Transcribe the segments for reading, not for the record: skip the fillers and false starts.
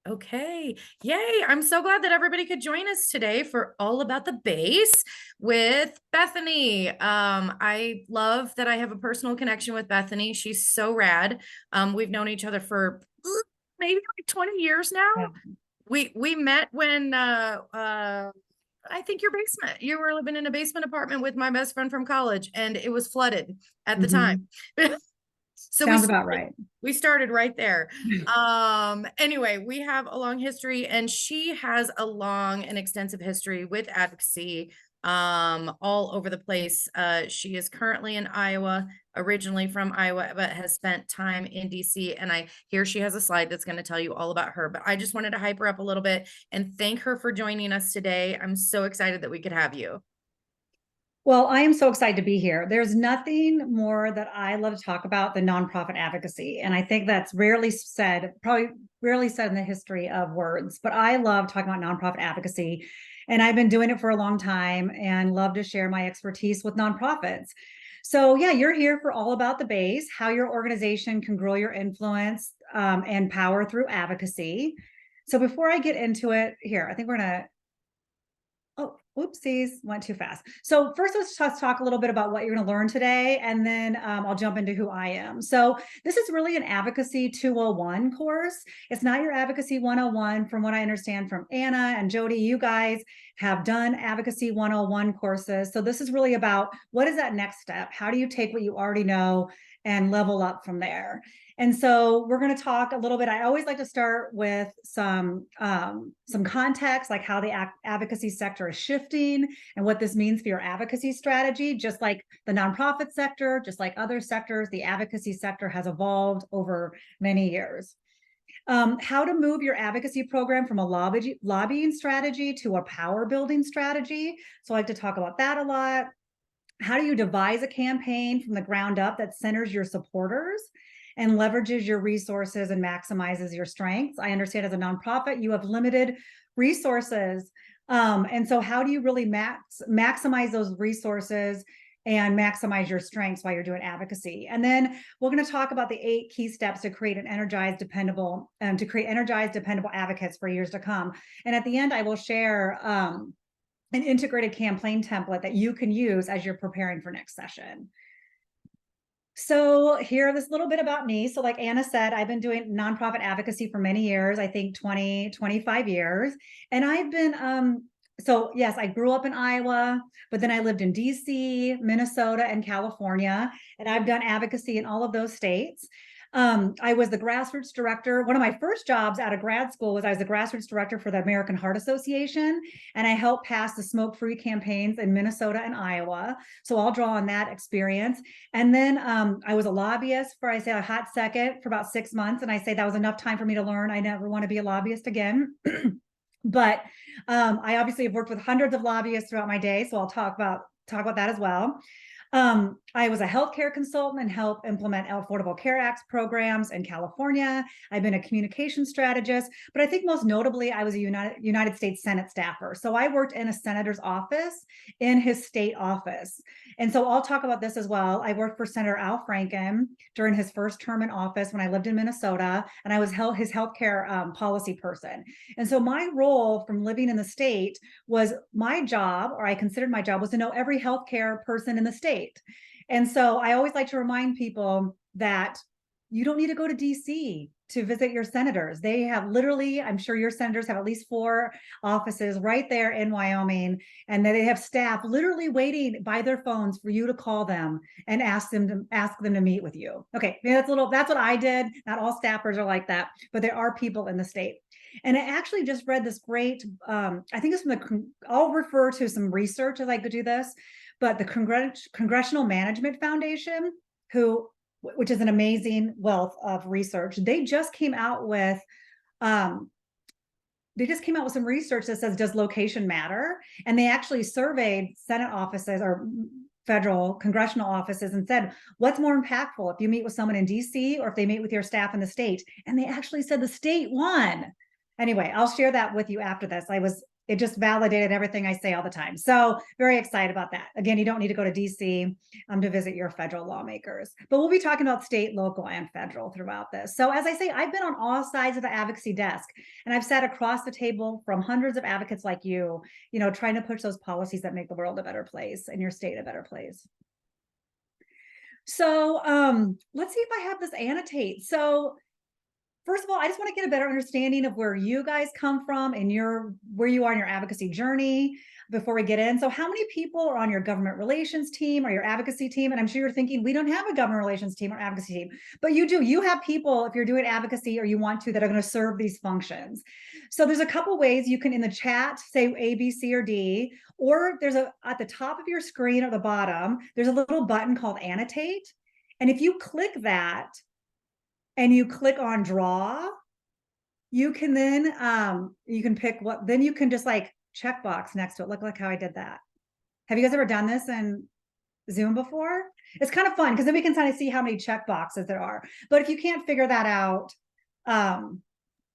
Okay. Yay. I'm so glad that everybody could join us today for All About the Base with Bethany. I love that I have a personal connection with Bethany. She's so rad. We've known each other for maybe like 20 years now. Yeah. We met when I think your basement. You were living in a basement apartment with my best friend from college, and it was flooded at the time. Mhm. So Sounds about right. we started right there. Anyway, we have a long history, and she has a long and extensive history with advocacy all over the place. She is currently in Iowa, originally from Iowa, but has spent time in DC. And I hear she has a slide that's going to tell you all about her. But I just wanted to hype her up a little bit and thank her for joining us today. I'm so excited that we could have you. Well, I am so excited to be here. There's nothing more that I love to talk about than nonprofit advocacy. And I think that's rarely said, probably rarely said in the history of words, but I love talking about nonprofit advocacy. And I've been doing it for a long time and love to share my expertise with nonprofits. So, yeah, you're here for All About the Base, how your organization can grow your influence and power through advocacy. So, before I get into it, here, I think we're going to Oh, whoopsies, went too fast. So first, let's just talk a little bit about what you're going to learn today, and then I'll jump into who I am. So this is really an Advocacy 201 course. It's not your Advocacy 101. From what I understand from Anna and Jody, you guys have done Advocacy 101 courses. So this is really about what is that next step? How do you take what you already know and level up from there? And so we're going to talk a little bit. I always like to start with some context, like how the advocacy sector is shifting and what this means for your advocacy strategy. Just like the nonprofit sector, just like other sectors, the advocacy sector has evolved over many years. How to move your advocacy program from a lobbying strategy to a power building strategy. So I like to talk about that a lot. How do you devise a campaign from the ground up that centers your supporters and leverages your resources and maximizes your strengths? I understand as a nonprofit, you have limited resources. And so how do you really maximize those resources and maximize your strengths while you're doing advocacy? And then we're going to talk about the 8 key steps to create energized, dependable advocates for years to come. And at the end, I will share an integrated campaign template that you can use as you're preparing for next session. So here, this little bit about me. So like Anna said, I've been doing nonprofit advocacy for many years, I think 20, 25 years. And I've been, so yes, I grew up in Iowa, but then I lived in DC, Minnesota, and California. And I've done advocacy in all of those states. I was the grassroots director. One of my first jobs out of grad school was I was the grassroots director for the American Heart Association, and I helped pass the smoke-free campaigns in Minnesota and Iowa. So I'll draw on that experience. And then I was a lobbyist for, I say, a hot second for about 6 months, and I say that was enough time for me to learn I never want to be a lobbyist again. But I obviously have worked with hundreds of lobbyists throughout my day, so I'll talk about that as well. I was a healthcare consultant and helped implement Affordable Care Act programs in California. I've been a communication strategist, but I think most notably, I was a United States Senate staffer. So I worked in a senator's office in his state office. And so I'll talk about this as well. I worked for Senator Al Franken during his first term in office when I lived in Minnesota, and I was his healthcare policy person. And so my role from living in the state was my job, or I considered my job, was to know every healthcare person in the state. And so I always like to remind people that you don't need to go to DC to visit your senators. They have literally, I'm sure your senators have at least 4 offices right there in Wyoming, and they have staff literally waiting by their phones for you to call them and ask them to meet with you. Okay, that's what I did. Not all staffers are like that, but there are people in the state. And I actually just read this great, I think it's from I'll refer to some research as I could do this, but the Congressional Management Foundation, which is an amazing wealth of research, they just came out with some research that says, does location matter? And they actually surveyed Senate offices or federal congressional offices and said, what's more impactful if you meet with someone in DC or if they meet with your staff in the state? And they actually said the state won. Anyway, I'll share that with you after this. It just validated everything I say all the time. So very excited about that. Again, you don't need to go to DC to visit your federal lawmakers, but we'll be talking about state, local, and federal throughout this. So as I say, I've been on all sides of the advocacy desk, and I've sat across the table from hundreds of advocates like you know, trying to push those policies that make the world a better place and your state a better place. So let's see if I have this annotate. So first of all, I just want to get a better understanding of where you guys come from and where you are in your advocacy journey before we get in. So how many people are on your government relations team or your advocacy team? And I'm sure you're thinking, we don't have a government relations team or advocacy team, but you do. You have people, if you're doing advocacy or you want to, that are going to serve these functions. So there's a couple ways you can in the chat say A, B, C, or D, or there's at the top of your screen or the bottom, there's a little button called annotate. And if you click that, and you click on draw, you can then you can pick what, then you can just like checkbox next to it. Look like how I did that. Have you guys ever done this in Zoom before? It's kind of fun because then we can kind of see how many check boxes there are. But if you can't figure that out,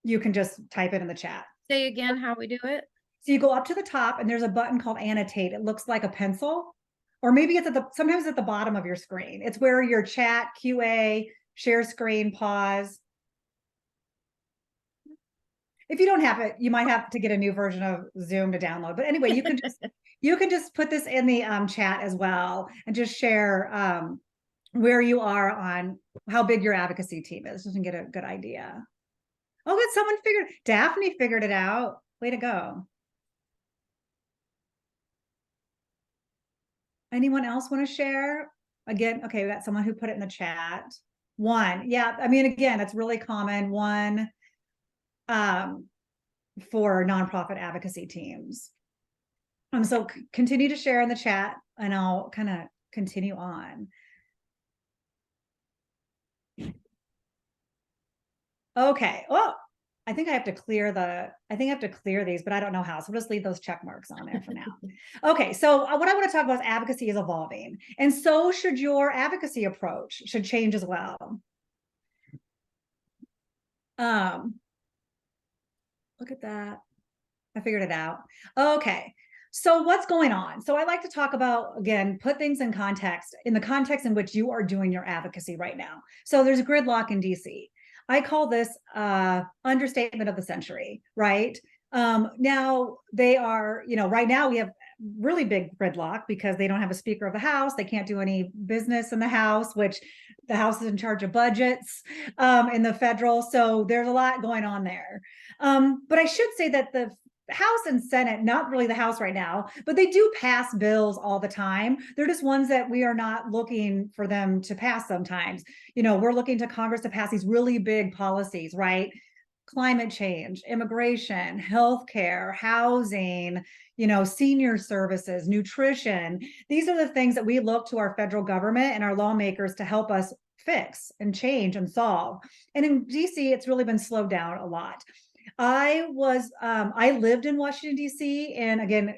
you can just type it in the chat. Say again how we do it. So you go up to the top and there's a button called annotate. It looks like a pencil, or maybe it's sometimes at the bottom of your screen. It's where your chat, QA, share screen, pause. If you don't have it, you might have to get a new version of Zoom to download. But anyway, you can just put this in the chat as well and just share where you are on how big your advocacy team is, just to get a good idea. Oh, good, Daphne figured it out. Way to go. Anyone else want to share? Again, okay, we got someone who put it in the chat. One, yeah, I mean, again, it's really common. One for nonprofit advocacy teams. So continue to share in the chat and I'll kind of continue on. Okay, well, I think I have to clear these, but I don't know how. So we'll just leave those check marks on there for now. Okay, so what I want to talk about is advocacy is evolving. And so should your advocacy approach should change as well. Look at that. I figured it out. Okay. So what's going on? So I like to talk about, again, put things in context, in the context in which you are doing your advocacy right now. So there's gridlock in DC. I call this understatement of the century, right? Now they are, you know, right now we have really big gridlock because they don't have a Speaker of the House. They can't do any business in the House, which the House is in charge of budgets in the federal. So there's a lot going on there. But I should say that the House and Senate, not really the House right now, but they do pass bills all the time. They're just ones that we are not looking for them to pass sometimes. You know, we're looking to Congress to pass these really big policies, right? Climate change, immigration, healthcare, housing, you know, senior services, nutrition. These are the things that we look to our federal government and our lawmakers to help us fix and change and solve. And in DC, it's really been slowed down a lot. I lived in Washington, D.C. And again,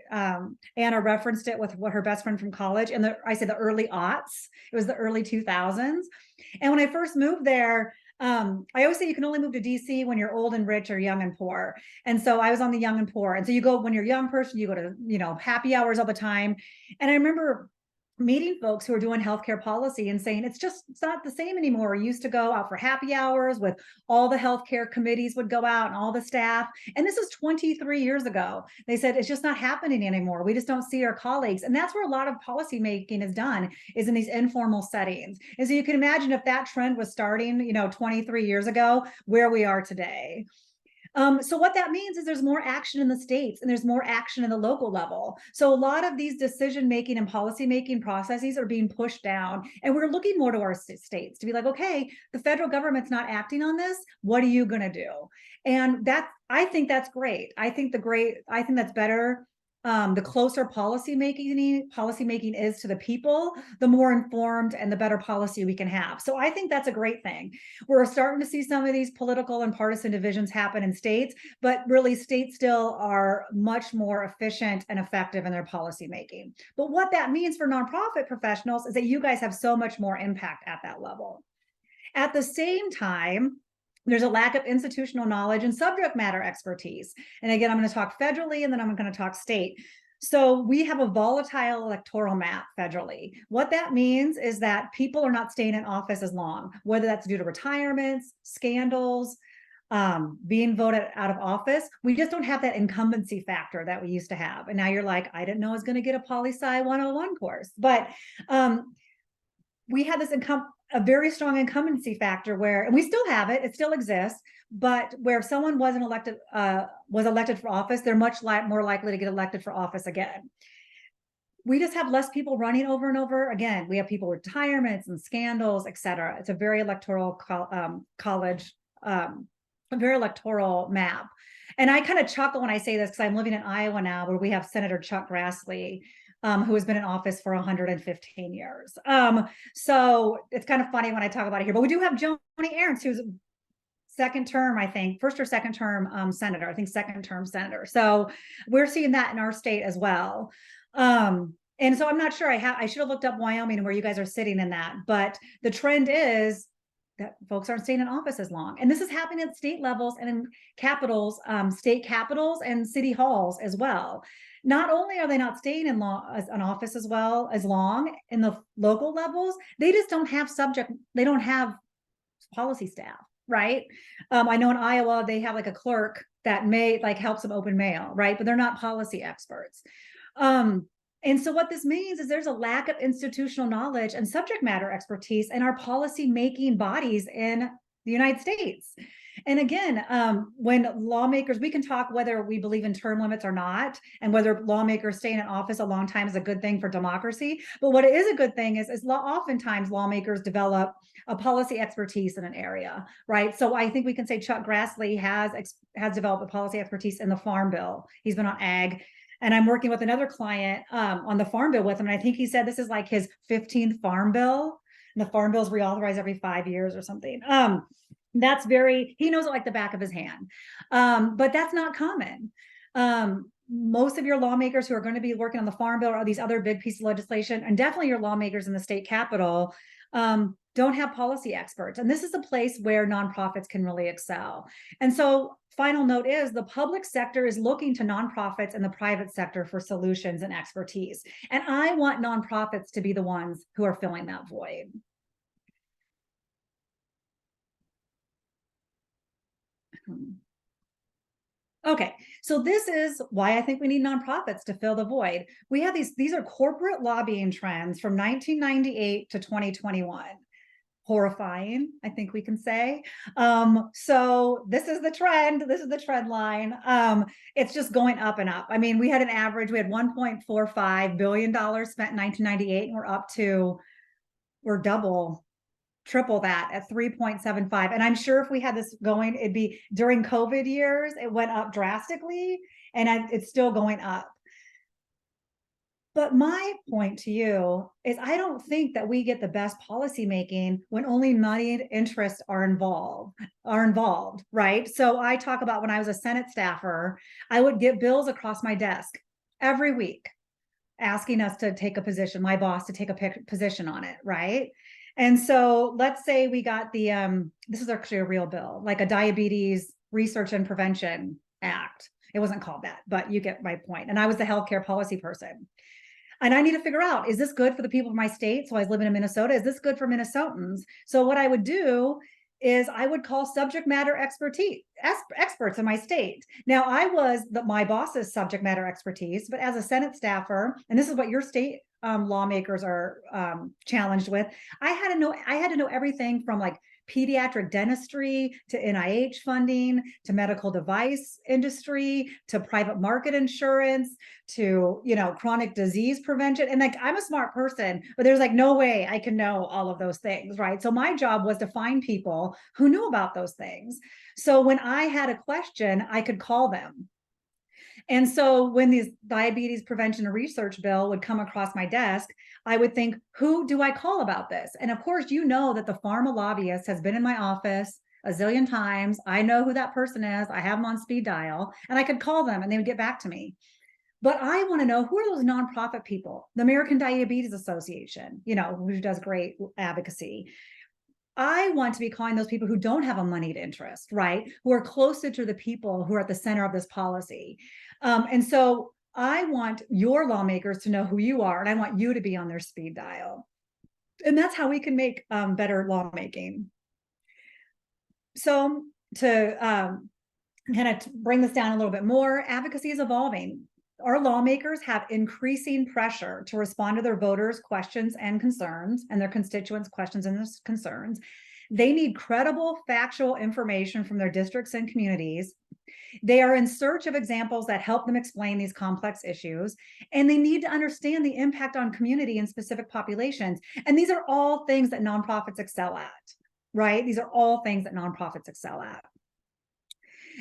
Anna referenced it with what her best friend from college. And I say the early aughts, it was the early 2000s. And when I first moved there, I always say you can only move to DC when you're old and rich or young and poor. And so I was on the young and poor. And so you go, when you're a young person, you go to, you know, happy hours all the time. And I remember meeting folks who are doing healthcare policy and saying, it's not the same anymore. We used to go out for happy hours with all the healthcare committees would go out and all the staff. And this is 23 years ago. They said, it's just not happening anymore. We just don't see our colleagues. And that's where a lot of policy making is done, is in these informal settings. And so you can imagine if that trend was starting, you know, 23 years ago, where we are today. So what that means is there's more action in the states and there's more action in the local level. So a lot of these decision-making and policy-making processes are being pushed down. And we're looking more to our states to be like, okay, the federal government's not acting on this. What are you going to do? And I think that's great. I think that's better. The closer policy making is to the people, the more informed and the better policy we can have. So I think that's a great thing. We're starting to see some of these political and partisan divisions happen in states, but really states still are much more efficient and effective in their policy making. But what that means for nonprofit professionals is that you guys have so much more impact at that level. At the same time, There's a lack of institutional knowledge and subject matter expertise. And again, I'm going to talk federally and then I'm going to talk state. So we have a volatile electoral map federally. What that means is that people are not staying in office as long, whether that's due to retirements, scandals, being voted out of office. We just don't have that incumbency factor that we used to have. And now you're like, I didn't know I was going to get a poli-sci 101 course. But we had this a very strong incumbency factor where, and we still have it still exists, but where if someone wasn't elected, was elected for office, they're much more likely to get elected for office again. We just have less people running over and over again. We have people with retirements and scandals, et cetera. It's a very electoral a very electoral map. And I kind of chuckle when I say this because I'm living in Iowa now, where we have Senator Chuck Grassley, who has been in office for 115 years. So it's kind of funny when I talk about it here, but we do have Joni Ernst, who's second term, I think, first or second term senator, I think second term senator. So we're seeing that in our state as well. And so I'm not sure, I should have looked up Wyoming and where you guys are sitting in that, but the trend is that folks aren't staying in office as long. And this is happening at state levels and in capitals, state capitals and city halls as well. Not only are they not staying in an office as well as long in the local levels, they just don't have they don't have policy staff, right? I know in Iowa, they have like a clerk that may like help some open mail, right? But they're not policy experts. And so what this means is there's a lack of institutional knowledge and subject matter expertise in our policy making bodies in the United States. And again, when lawmakers, we can talk whether we believe in term limits or not, and whether lawmakers staying in office a long time is a good thing for democracy. But what is a good thing is oftentimes lawmakers develop a policy expertise in an area, right? So I think we can say Chuck Grassley has developed a policy expertise in the Farm Bill. He's been on ag. And I'm working with another client on the Farm Bill with him. And I think he said this is like his 15th Farm Bill. And the Farm Bill is reauthorized every 5 years or something. He knows it like the back of his hand. But that's not common. Most of your lawmakers who are going to be working on the Farm Bill or these other big pieces of legislation, and definitely your lawmakers in the state capitol, don't have policy experts. And this is a place where nonprofits can really excel. And so final note is the public sector is looking to nonprofits and the private sector for solutions and expertise. And I want nonprofits to be the ones who are filling that void. Okay, so this is why I think we need nonprofits to fill the void. We have these are corporate lobbying trends from 1998 to 2021. Horrifying, I think we can say. So this is the trend. This is the trend line. It's just going up and up. I mean, we had $1.45 billion spent in 1998, and we're triple that at 3.75. And I'm sure if we had this going, it'd be during COVID years, it went up drastically, and it's still going up. But my point to you is I don't think that we get the best policymaking when only moneyed interests are involved, right? So I talk about when I was a Senate staffer, I would get bills across my desk every week asking us to take a position, my boss to take a position on it, right? And so let's say we got this is actually a real bill, like a Diabetes Research and Prevention Act. It wasn't called that, but you get my point. And I was the healthcare policy person. And I need to figure out, is this good for the people of my state? So I was living in Minnesota. Is this good for Minnesotans? So what I would do is I would call subject matter experts in my state. Now I was my boss's subject matter expertise, but as a Senate staffer, and this is what your state lawmakers are challenged with, I had to know everything from like pediatric dentistry to NIH funding to medical device industry to private market insurance to chronic disease prevention. And like I'm a smart person, but there's like no way I can know all of those things, right? So my job was to find people who knew about those things. So when I had a question, I could call them. And so when these diabetes prevention and research bill would come across my desk, I would think, who do I call about this? And of course, you know that the pharma lobbyist has been in my office a zillion times. I know who that person is. I have them on speed dial, and I could call them and they would get back to me. But I want to know, who are those nonprofit people? The American Diabetes Association, who does great advocacy. I want to be calling those people who don't have a moneyed interest, right? Who are closer to the people who are at the center of this policy. And so I want your lawmakers to know who you are, and I want you to be on their speed dial. And that's how we can make better lawmaking. So to kind of bring this down a little bit more, advocacy is evolving. Our lawmakers have increasing pressure to respond to their voters' questions and concerns, and their constituents' questions and concerns. They need credible, factual information from their districts and communities. They are in search of examples that help them explain these complex issues, and they need to understand the impact on community and specific populations. And these are all things that nonprofits excel at, right? These are all things that nonprofits excel at.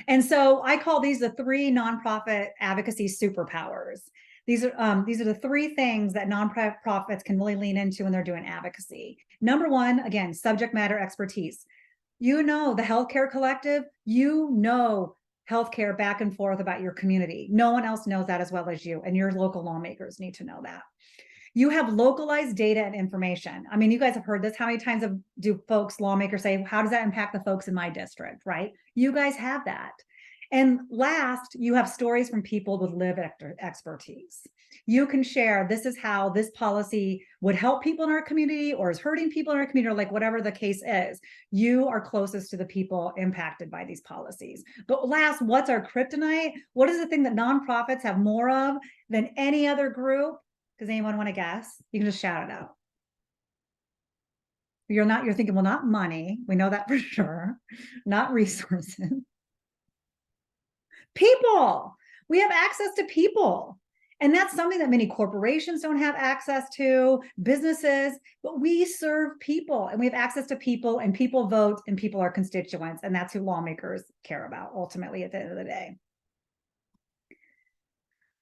And so I call these the 3 nonprofit advocacy superpowers. These are the 3 things that nonprofits can really lean into when they're doing advocacy. Number 1, again, subject matter expertise. You know, the healthcare collective, you know healthcare back and forth about your community. No one else knows that as well as you, and your local lawmakers need to know that. You have localized data and information. I mean, you guys have heard this. How many times do folks, lawmakers say, how does that impact the folks in my district, right? You guys have that. And last, you have stories from people with lived expertise. You can share, this is how this policy would help people in our community or is hurting people in our community, or like whatever the case is. You are closest to the people impacted by these policies. But last, what's our kryptonite? What is the thing that nonprofits have more of than any other group? Does anyone want to guess? You can just shout it out. You're thinking, well, not money. We know that for sure. Not resources. People. We have access to people. And that's something that many corporations don't have access to, businesses, but we serve people and we have access to people, and people vote, and people are constituents. And that's who lawmakers care about ultimately at the end of the day.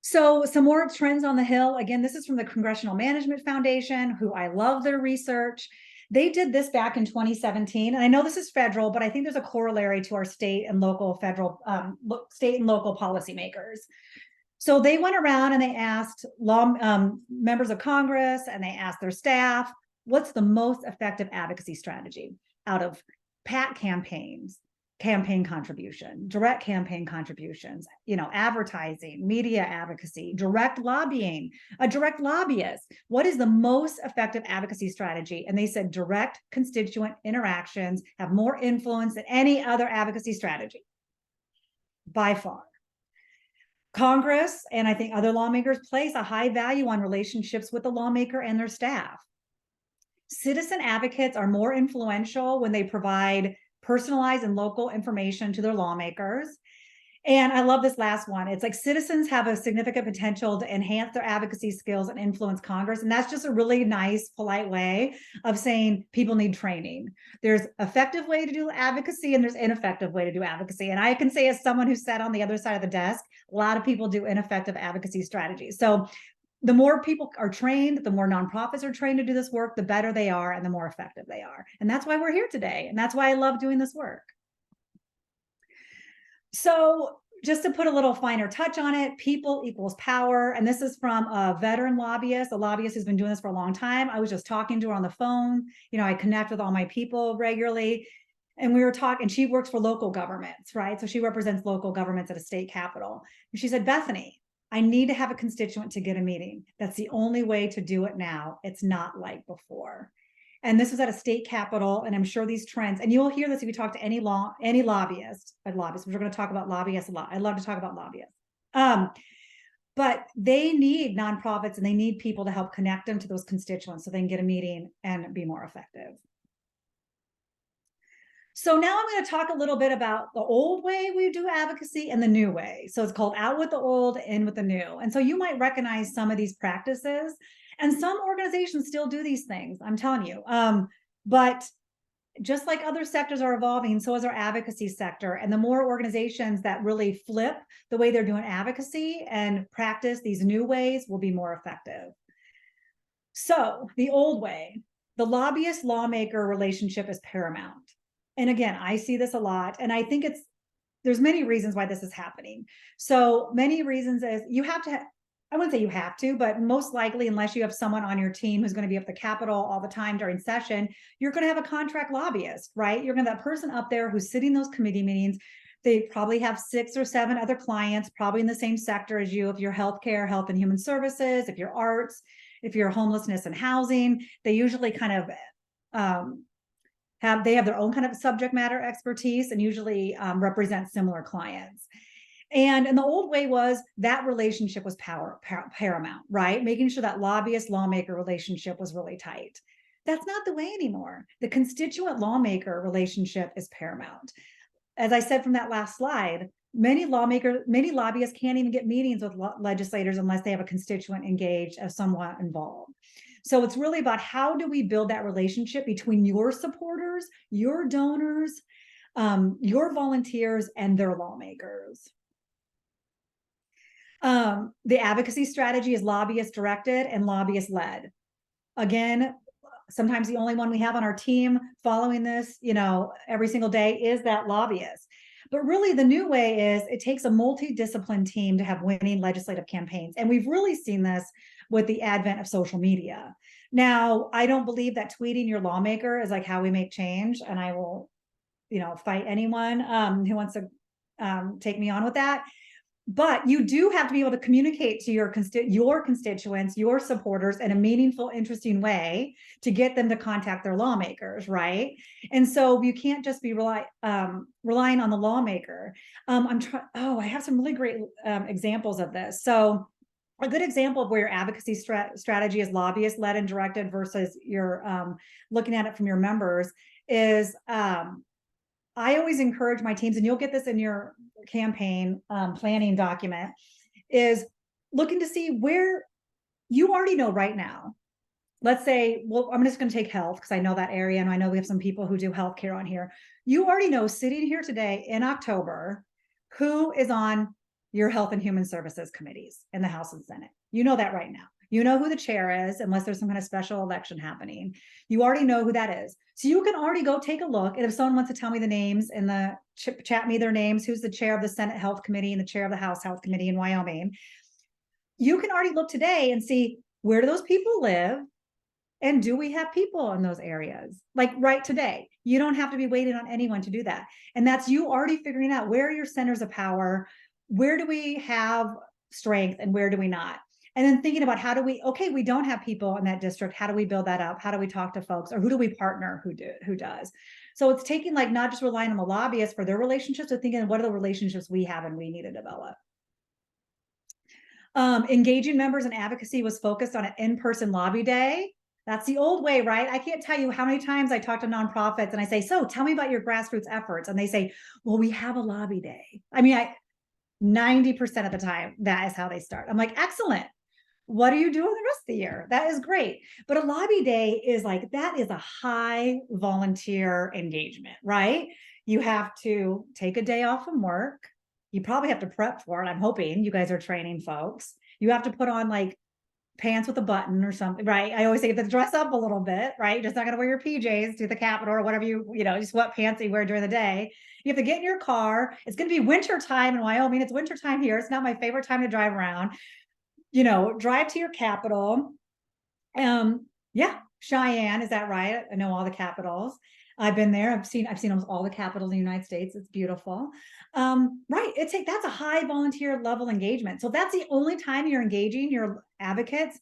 So some more trends on the Hill. Again, this is from the Congressional Management Foundation, who I love their research. They did this back in 2017. And I know this is federal, but I think there's a corollary to our state and local policymakers. So they went around and they asked members of Congress, and they asked their staff, what's the most effective advocacy strategy out of PAC campaigns, campaign contribution, direct campaign contributions, advertising, media advocacy, direct lobbying, a direct lobbyist. What is the most effective advocacy strategy? And they said direct constituent interactions have more influence than any other advocacy strategy by far. Congress, and I think other lawmakers, place a high value on relationships with the lawmaker and their staff. Citizen advocates are more influential when they provide personalized and local information to their lawmakers. And I love this last one. It's like citizens have a significant potential to enhance their advocacy skills and influence Congress. And that's just a really nice, polite way of saying people need training. There's effective way to do advocacy and there's ineffective way to do advocacy. And I can say, as someone who sat on the other side of the desk, a lot of people do ineffective advocacy strategies. So the more people are trained, the more nonprofits are trained to do this work, the better they are and the more effective they are. And that's why we're here today. And that's why I love doing this work. So just to put a little finer touch on it, people equals power. And this is from a veteran lobbyist, a lobbyist who's been doing this for a long time. I was just talking to her on the phone. I connect with all my people regularly. And we were talking, she works for local governments, right? So she represents local governments at a state capital. And she said, Bethany, I need to have a constituent to get a meeting. That's the only way to do it now. It's not like before. And this was at a state capitol, and I'm sure these trends, and you'll hear this if you talk to any lobbyist, we're going to talk about lobbyists a lot. I love to talk about lobbyists. But they need nonprofits and they need people to help connect them to those constituents so they can get a meeting and be more effective. So now I'm going to talk a little bit about the old way we do advocacy and the new way. So it's called out with the old, in with the new. And so you might recognize some of these practices, and some organizations still do these things, I'm telling you. But just like other sectors are evolving, so is our advocacy sector. And the more organizations that really flip the way they're doing advocacy and practice these new ways will be more effective. So the old way, the lobbyist lawmaker relationship is paramount. And again, I see this a lot, and I think there's many reasons why this is happening. So many reasons is you have to I wouldn't say you have to, but most likely, unless you have someone on your team who's going to be up the Capitol all the time during session, you're going to have a contract lobbyist, right? You're going to have that person up there who's sitting those committee meetings. They probably have 6 or 7 other clients, probably in the same sector as you. If you're healthcare, health and human services, if you're arts, if you're homelessness and housing, they usually kind of they have their own kind of subject matter expertise and usually represent similar clients. And in the old way was that relationship was paramount, right? Making sure that lobbyist lawmaker relationship was really tight. That's not the way anymore. The constituent lawmaker relationship is paramount. As I said from that last slide, many lobbyists can't even get meetings with legislators unless they have a constituent engaged as somewhat involved. So it's really about how do we build that relationship between your supporters, your donors, your volunteers, and their lawmakers. The advocacy strategy is lobbyist directed and lobbyist led. Again, sometimes the only one we have on our team following this, every single day is that lobbyist. But really the new way is it takes a multidisciplined team to have winning legislative campaigns. And we've really seen this with the advent of social media. Now, I don't believe that tweeting your lawmaker is like how we make change. And I will, fight anyone who wants to take me on with that. But you do have to be able to communicate to your constituents, your supporters in a meaningful, interesting way to get them to contact their lawmakers, right? And so you can't just be relying on the lawmaker. I have some really great examples of this. So a good example of where your advocacy strategy is lobbyist led and directed versus you're looking at it from your members is I always encourage my teams, and you'll get this in your campaign planning document, is looking to see where you already know right now. Let's say, well, I'm just going to take health because I know that area and I know we have some people who do healthcare on here. You already know sitting here today in October, who is on your health and human services committees in the House and Senate. You know that right now. You know who the chair is, unless there's some kind of special election happening. You already know who that is. So you can already go take a look. And if someone wants to tell me the names in the chat me their names, who's the chair of the Senate Health Committee and the chair of the House Health Committee in Wyoming, you can already look today and see where do those people live and do we have people in those areas? Like right today, you don't have to be waiting on anyone to do that. And that's you already figuring out where are your centers of power, where do we have strength and where do we not? And then thinking about we don't have people in that district. How do we build that up? How do we talk to folks or who do we partner who does? So it's taking not just relying on the lobbyists for their relationships, but thinking what are the relationships we have and we need to develop. Engaging members in advocacy was focused on an in-person lobby day. That's the old way, right? I can't tell you how many times I talk to nonprofits and I say, so tell me about your grassroots efforts. And they say, well, we have a lobby day. I mean, 90% of the time, that is how they start. I'm like, excellent. What are you doing the rest of the year? That is great. But a lobby day is that is a high volunteer engagement, right? You have to take a day off from work. You probably have to prep for it. I'm hoping you guys are training folks. You have to put on pants with a button or something, right? I always say you have to dress up a little bit, right? You're just not going to wear your PJs to the Capitol or whatever just what pants you wear during the day. You have to get in your car. It's going to be winter time in Wyoming. It's winter time here. It's not my favorite time to drive around. Drive to your capital. Yeah, Cheyenne, is that right? I know all the capitals. I've been there. I've seen almost all the capitals in the United States. It's beautiful. Right. That's a high volunteer level engagement. So that's the only time you're engaging your advocates.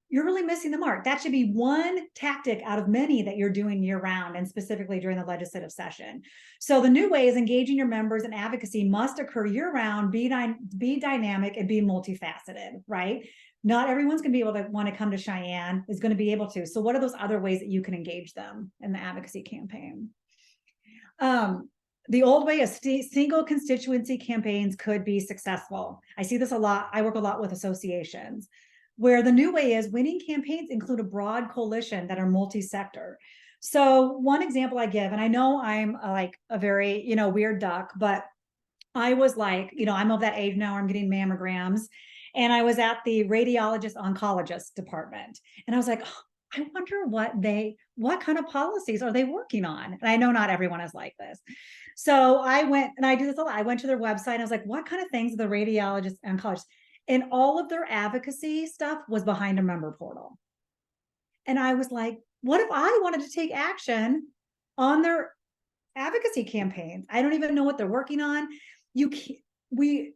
You're really missing the mark. That should be one tactic out of many that you're doing year round and specifically during the legislative session. So the new way is engaging your members in advocacy must occur year round, be dynamic and be multifaceted, right? Not everyone's going to be able to want to come to Cheyenne is going to be able to. So what are those other ways that you can engage them in the advocacy campaign? The old way is single constituency campaigns could be successful. I see this a lot. I work a lot with associations where the new way is winning campaigns include a broad coalition that are multi-sector. So one example I give, and I know I'm a very, weird duck, but I was I'm of that age now, I'm getting mammograms. And I was at the radiologist oncologist department. And I was like, oh, I wonder what kind of policies are they working on? And I know not everyone is like this. So I went, and I do this a lot. I went to their website and I was like, what kind of things are the radiologist oncologist? and all of their advocacy stuff was behind a member portal. And I was like, what if I wanted to take action on their advocacy campaigns? I don't even know what they're working on. You can't, we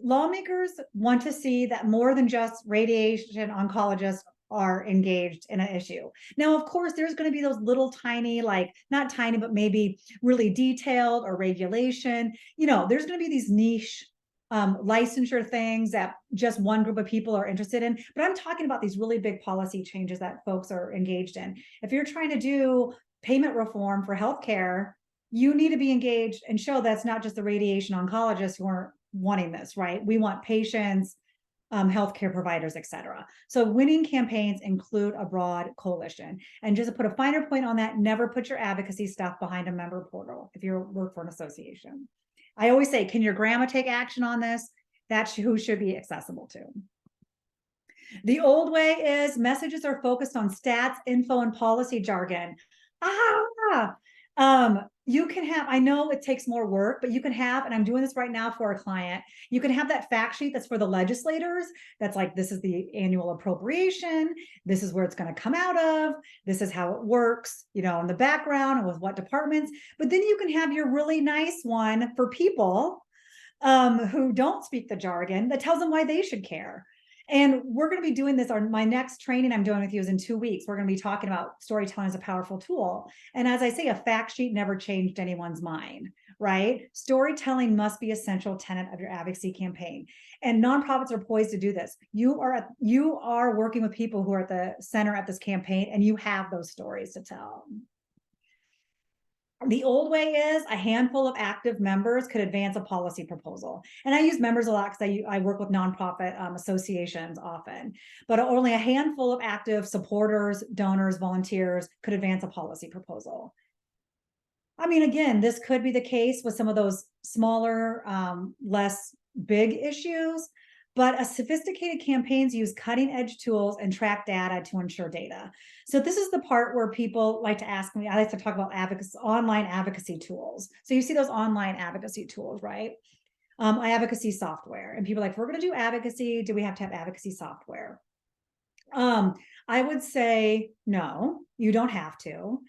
lawmakers want to see that more than just radiation oncologists are engaged in an issue. Now, of course, there's going to be those little tiny, like not tiny, but maybe really detailed or regulation. There's going to be these niche licensure things that just one group of people are interested in. But I'm talking about these really big policy changes that folks are engaged in. If you're trying to do payment reform for healthcare, you need to be engaged and show that's not just the radiation oncologists who are wanting this, right? We want patients, healthcare providers, et cetera. So winning campaigns include a broad coalition. And just to put a finer point on that, never put your advocacy stuff behind a member portal if you work for an association. I always say, can your grandma take action on this? That's who should be accessible to. The old way is messages are focused on stats, info, and policy jargon. You can have, I know it takes more work, but you can have, and I'm doing this right now for a client, you can have that fact sheet that's for the legislators. That's like, this is the annual appropriation. This is where it's going to come out of. This is how it works, in the background and with what departments. But then you can have your really nice one for people who don't speak the jargon that tells them why they should care. And we're going to be doing this. My next training I'm doing with you is in 2 weeks. We're going to be talking about storytelling as a powerful tool. And as I say, a fact sheet never changed anyone's mind, right? Storytelling must be an essential tenet of your advocacy campaign. And nonprofits are poised to do this. You are working with people who are at the center of this campaign, and you have those stories to tell. The old way is a handful of active members could advance a policy proposal. And I use members a lot because I work with nonprofit associations often, but only a handful of active supporters, donors, volunteers could advance a policy proposal. I mean, again, this could be the case with some of those smaller, less big issues, but a sophisticated campaigns use cutting edge tools and track data to ensure data. So this is the part where people like to ask me, I like to talk about online advocacy tools. So you see those online advocacy tools, right? Advocacy software. And people are like, if we're going to do advocacy, do we have to have advocacy software? I would say, no, you don't have to,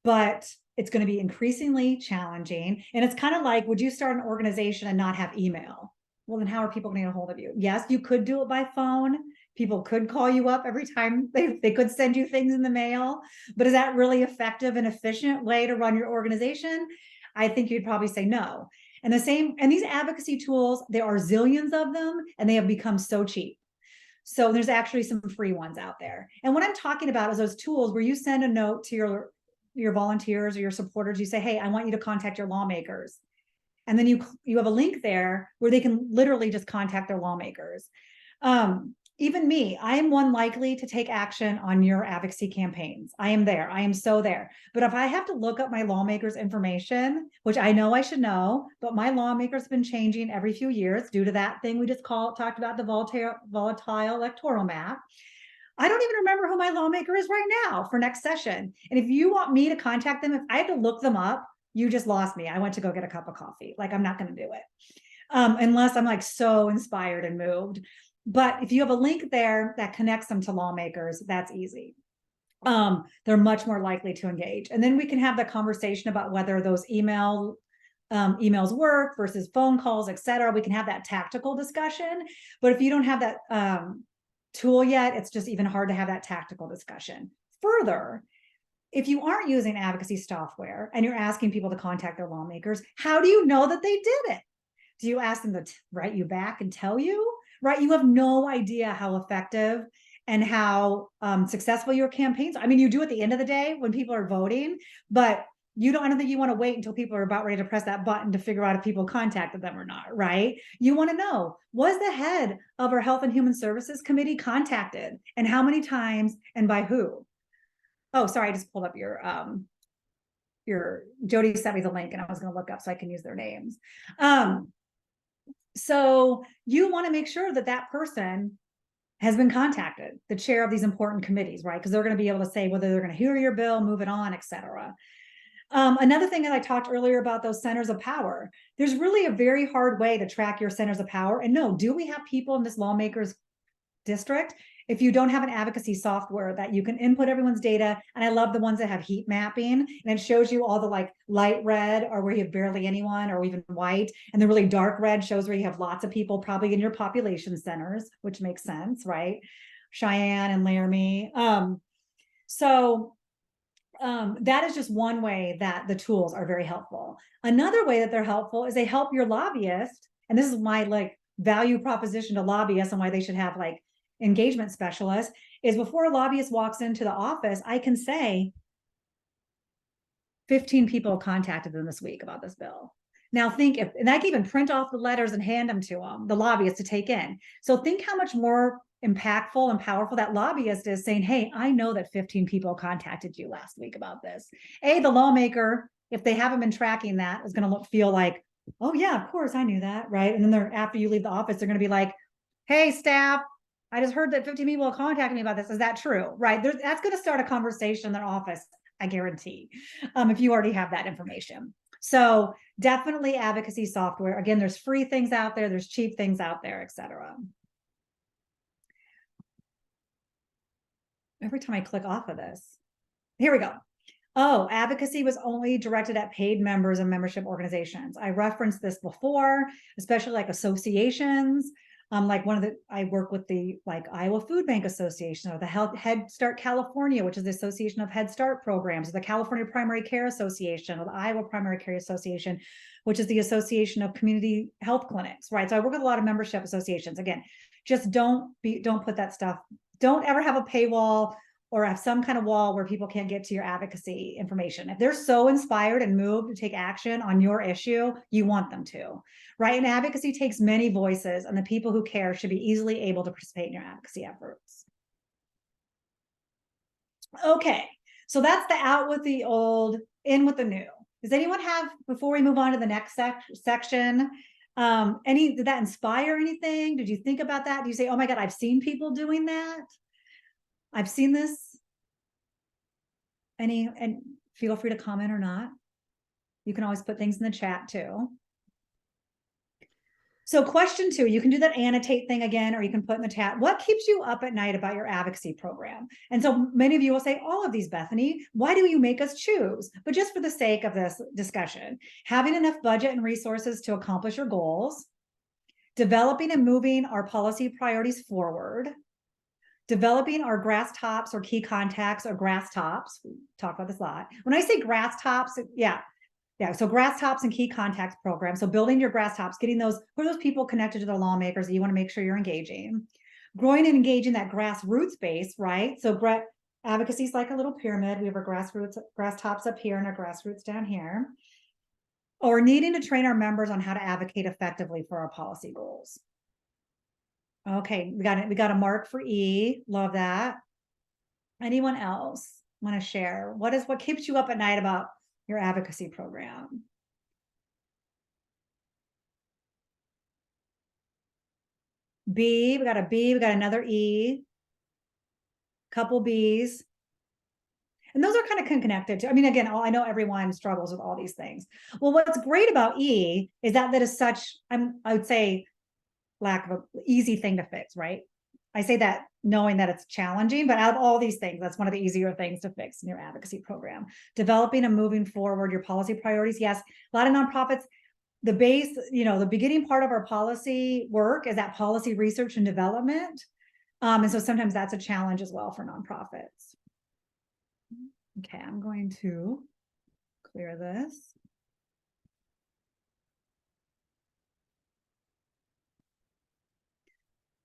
but it's going to be increasingly challenging. And it's kind of like, would you start an organization and not have email? Well, then how are people going to get a hold of you? Yes, you could do it by phone. People could call you up every time. They could send you things in the mail. But is that really effective and efficient way to run your organization? I think you'd probably say no. And these advocacy tools, there are zillions of them, and they have become so cheap. So there's actually some free ones out there. And what I'm talking about is those tools where you send a note to your volunteers or your supporters. You say, hey, I want you to contact your lawmakers. And then you have a link there where they can literally just contact their lawmakers. Even me, I am one likely to take action on your advocacy campaigns. I am there. I am so there. But if I have to look up my lawmakers' information, which I know I should know, but my lawmakers have been changing every few years due to that thing we just talked about, the volatile electoral map. I don't even remember who my lawmaker is right now for next session. And if you want me to contact them, if I have to look them up, you just lost me. I went to go get a cup of coffee. Like, I'm not going to do it unless I'm like so inspired and moved. But if you have a link there that connects them to lawmakers, that's easy. They're much more likely to engage. And then we can have the conversation about whether those emails work versus phone calls, et cetera. We can have that tactical discussion. But if you don't have that tool yet, it's just even hard to have that tactical discussion. Further, if you aren't using advocacy software and you're asking people to contact their lawmakers, how do you know that they did it? Do you ask them to write you back and tell you? Right? You have no idea how effective and how successful your campaigns are. I mean, you do at the end of the day when people are voting, but I don't think you want to wait until people are about ready to press that button to figure out if people contacted them or not, right? You want to know, was the head of our Health and Human Services Committee contacted, and how many times and by who? Oh, sorry, I just pulled up your Jody sent me the link and I was going to look up so I can use their names. So you want to make sure that that person has been contacted, the chair of these important committees, right? Because they're going to be able to say whether they're going to hear your bill, move it on, et cetera. Another thing that I talked earlier about those centers of power, there's really a very hard way to track your centers of power. And no, do we have people in this lawmakers district? If you don't have an advocacy software that you can input everyone's data, and I love the ones that have heat mapping, and it shows you all the like light red or where you have barely anyone, or even white, and the really dark red shows where you have lots of people probably in your population centers, which makes sense, right? Cheyenne and Laramie. That is just one way that the tools are very helpful. Another way that they're helpful is they help your lobbyist, and this is my like value proposition to lobbyists and why they should have like engagement specialists, is before a lobbyist walks into the office, I can say 15 people contacted them this week about this bill. Now think if, and I can even print off the letters and hand them to them, the lobbyists to take in. So think how much more impactful and powerful that lobbyist is saying, hey, I know that 15 people contacted you last week about this. The lawmaker, if they haven't been tracking that, is going to feel like, oh yeah, of course I knew that, right? And then they're, after you leave the office, they're going to be like, hey staff, I just heard that 15 people contacted me about this. Is that true? Right? That's going to start a conversation in their office, I guarantee, if you already have that information. So definitely advocacy software. Again, there's free things out there, there's cheap things out there, etc. Every time I click off of this, here we go. Oh, advocacy was only directed at paid members and membership organizations. I referenced this before, especially like associations. Like I work with the like Iowa Food Bank Association, or the Head Start California, which is the Association of Head Start Programs, or the California Primary Care Association, or the Iowa Primary Care Association, which is the Association of Community Health Clinics, right? So I work with a lot of membership associations. Again, just don't put that stuff, don't ever have a paywall or have some kind of wall where people can't get to your advocacy information. If they're so inspired and moved to take action on your issue, you want them to, right? And advocacy takes many voices, and the people who care should be easily able to participate in your advocacy efforts. Okay, so that's the out with the old, in with the new. Does anyone have, before we move on to the next section, did that inspire anything? Did you think about that? Do you say, oh my God, I've seen people doing that? I've seen this. And feel free to comment or not. You can always put things in the chat too. So question 2, you can do that annotate thing again, or you can put in the chat, what keeps you up at night about your advocacy program? And so many of you will say, all of these, Bethany, why do you make us choose? But just for the sake of this discussion, having enough budget and resources to accomplish your goals, developing and moving our policy priorities forward, developing our grass tops or key contacts or grass tops. We talk about this a lot. When I say grass tops, yeah. So grass tops and key contacts program. So building your grass tops, getting those, who are those people connected to the lawmakers that you want to make sure you're engaging. Growing and engaging that grassroots base, right? So advocacy is like a little pyramid. We have our grass tops up here and our grassroots down here. Or needing to train our members on how to advocate effectively for our policy goals. Okay, we got a mark for E. Love that. Anyone else want to share? What keeps you up at night about your advocacy program? B, we got a B, we got another E, couple B's. And those are kind of connected to, I mean, again, I know everyone struggles with all these things. Well, what's great about E is that is such, I would say, lack of an easy thing to fix, right? I say that knowing that it's challenging, but out of all these things, that's one of the easier things to fix in your advocacy program. Developing and moving forward your policy priorities. Yes, a lot of nonprofits, the base, the beginning part of our policy work is that policy research and development. And so sometimes that's a challenge as well for nonprofits. Okay, I'm going to clear this.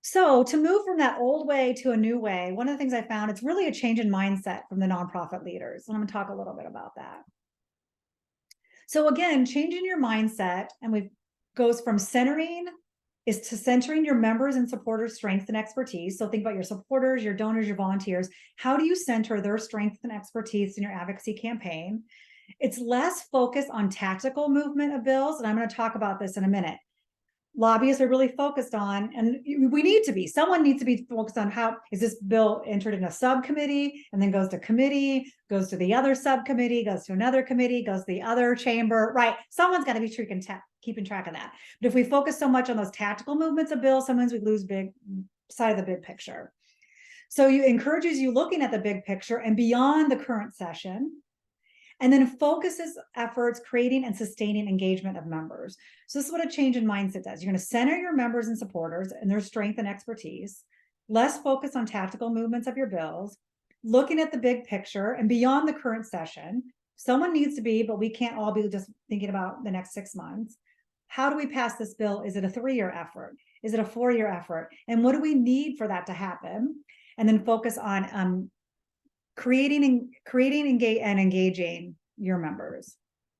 So to move from that old way to a new way, one of the things I found, it's really a change in mindset from the nonprofit leaders. And I'm going to talk a little bit about that. So again, changing your mindset, and goes from centering your members and supporters' strengths and expertise. So think about your supporters, your donors, your volunteers. How do you center their strengths and expertise in your advocacy campaign? It's less focused on tactical movement of bills, and I'm going to talk about this in a minute. lobbyists are really focused on, and we need to be, someone needs to be focused on how is this bill entered in a subcommittee and then goes to committee, goes to the other subcommittee, goes to another committee, goes to the other chamber, right? Someone's got to be keeping track of that. But if we focus so much on those tactical movements of bills, sometimes we lose big side of the big picture. So you encourages you looking at the big picture and beyond the current session, and then focuses efforts creating and sustaining engagement of members. So this is what a change in mindset does. You're going to center your members and supporters and their strength and expertise, less focus on tactical movements of your bills, looking at the big picture and beyond the current session. Someone needs to be, but we can't all be just thinking about the next 6 months. How do we pass this bill? Is it a 3-year effort? Is it a 4-year effort? And what do we need for that to happen? And then focus on creating and engaging your members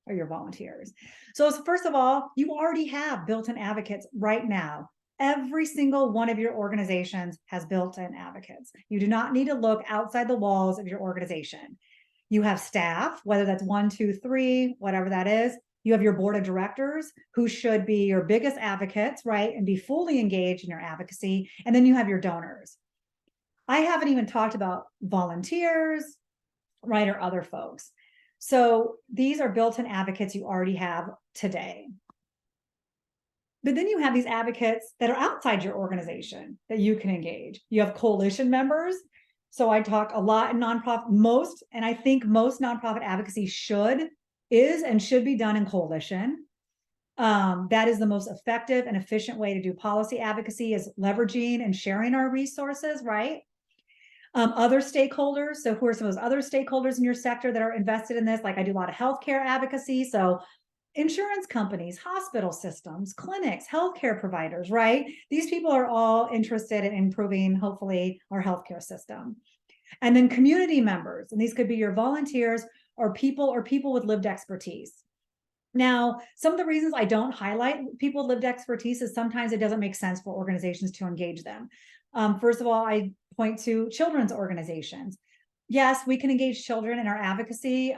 or your volunteers. So first of all, you already have built-in advocates right now. Every single one of your organizations has built-in advocates. You do not need to look outside the walls of your organization. You have staff, whether that's 1, 2, 3, whatever that is. You have your board of directors who should be your biggest advocates, right? And be fully engaged in your advocacy. And then you have your donors. I haven't even talked about volunteers, right, or other folks. So these are built-in advocates you already have today. But then you have these advocates that are outside your organization that you can engage. You have coalition members. So I talk a lot in nonprofit, and I think most nonprofit advocacy should be done in coalition. That is the most effective and efficient way to do policy advocacy, is leveraging and sharing our resources, right? Other stakeholders. So who are some of those other stakeholders in your sector that are invested in this? Like I do a lot of healthcare advocacy. So insurance companies, hospital systems, clinics, healthcare providers, right? These people are all interested in improving, hopefully, our healthcare system. And then community members, and these could be your volunteers or people with lived expertise. Now, some of the reasons I don't highlight people with lived expertise is sometimes it doesn't make sense for organizations to engage them. First of all, I point to children's organizations. Yes, we can engage children in our advocacy.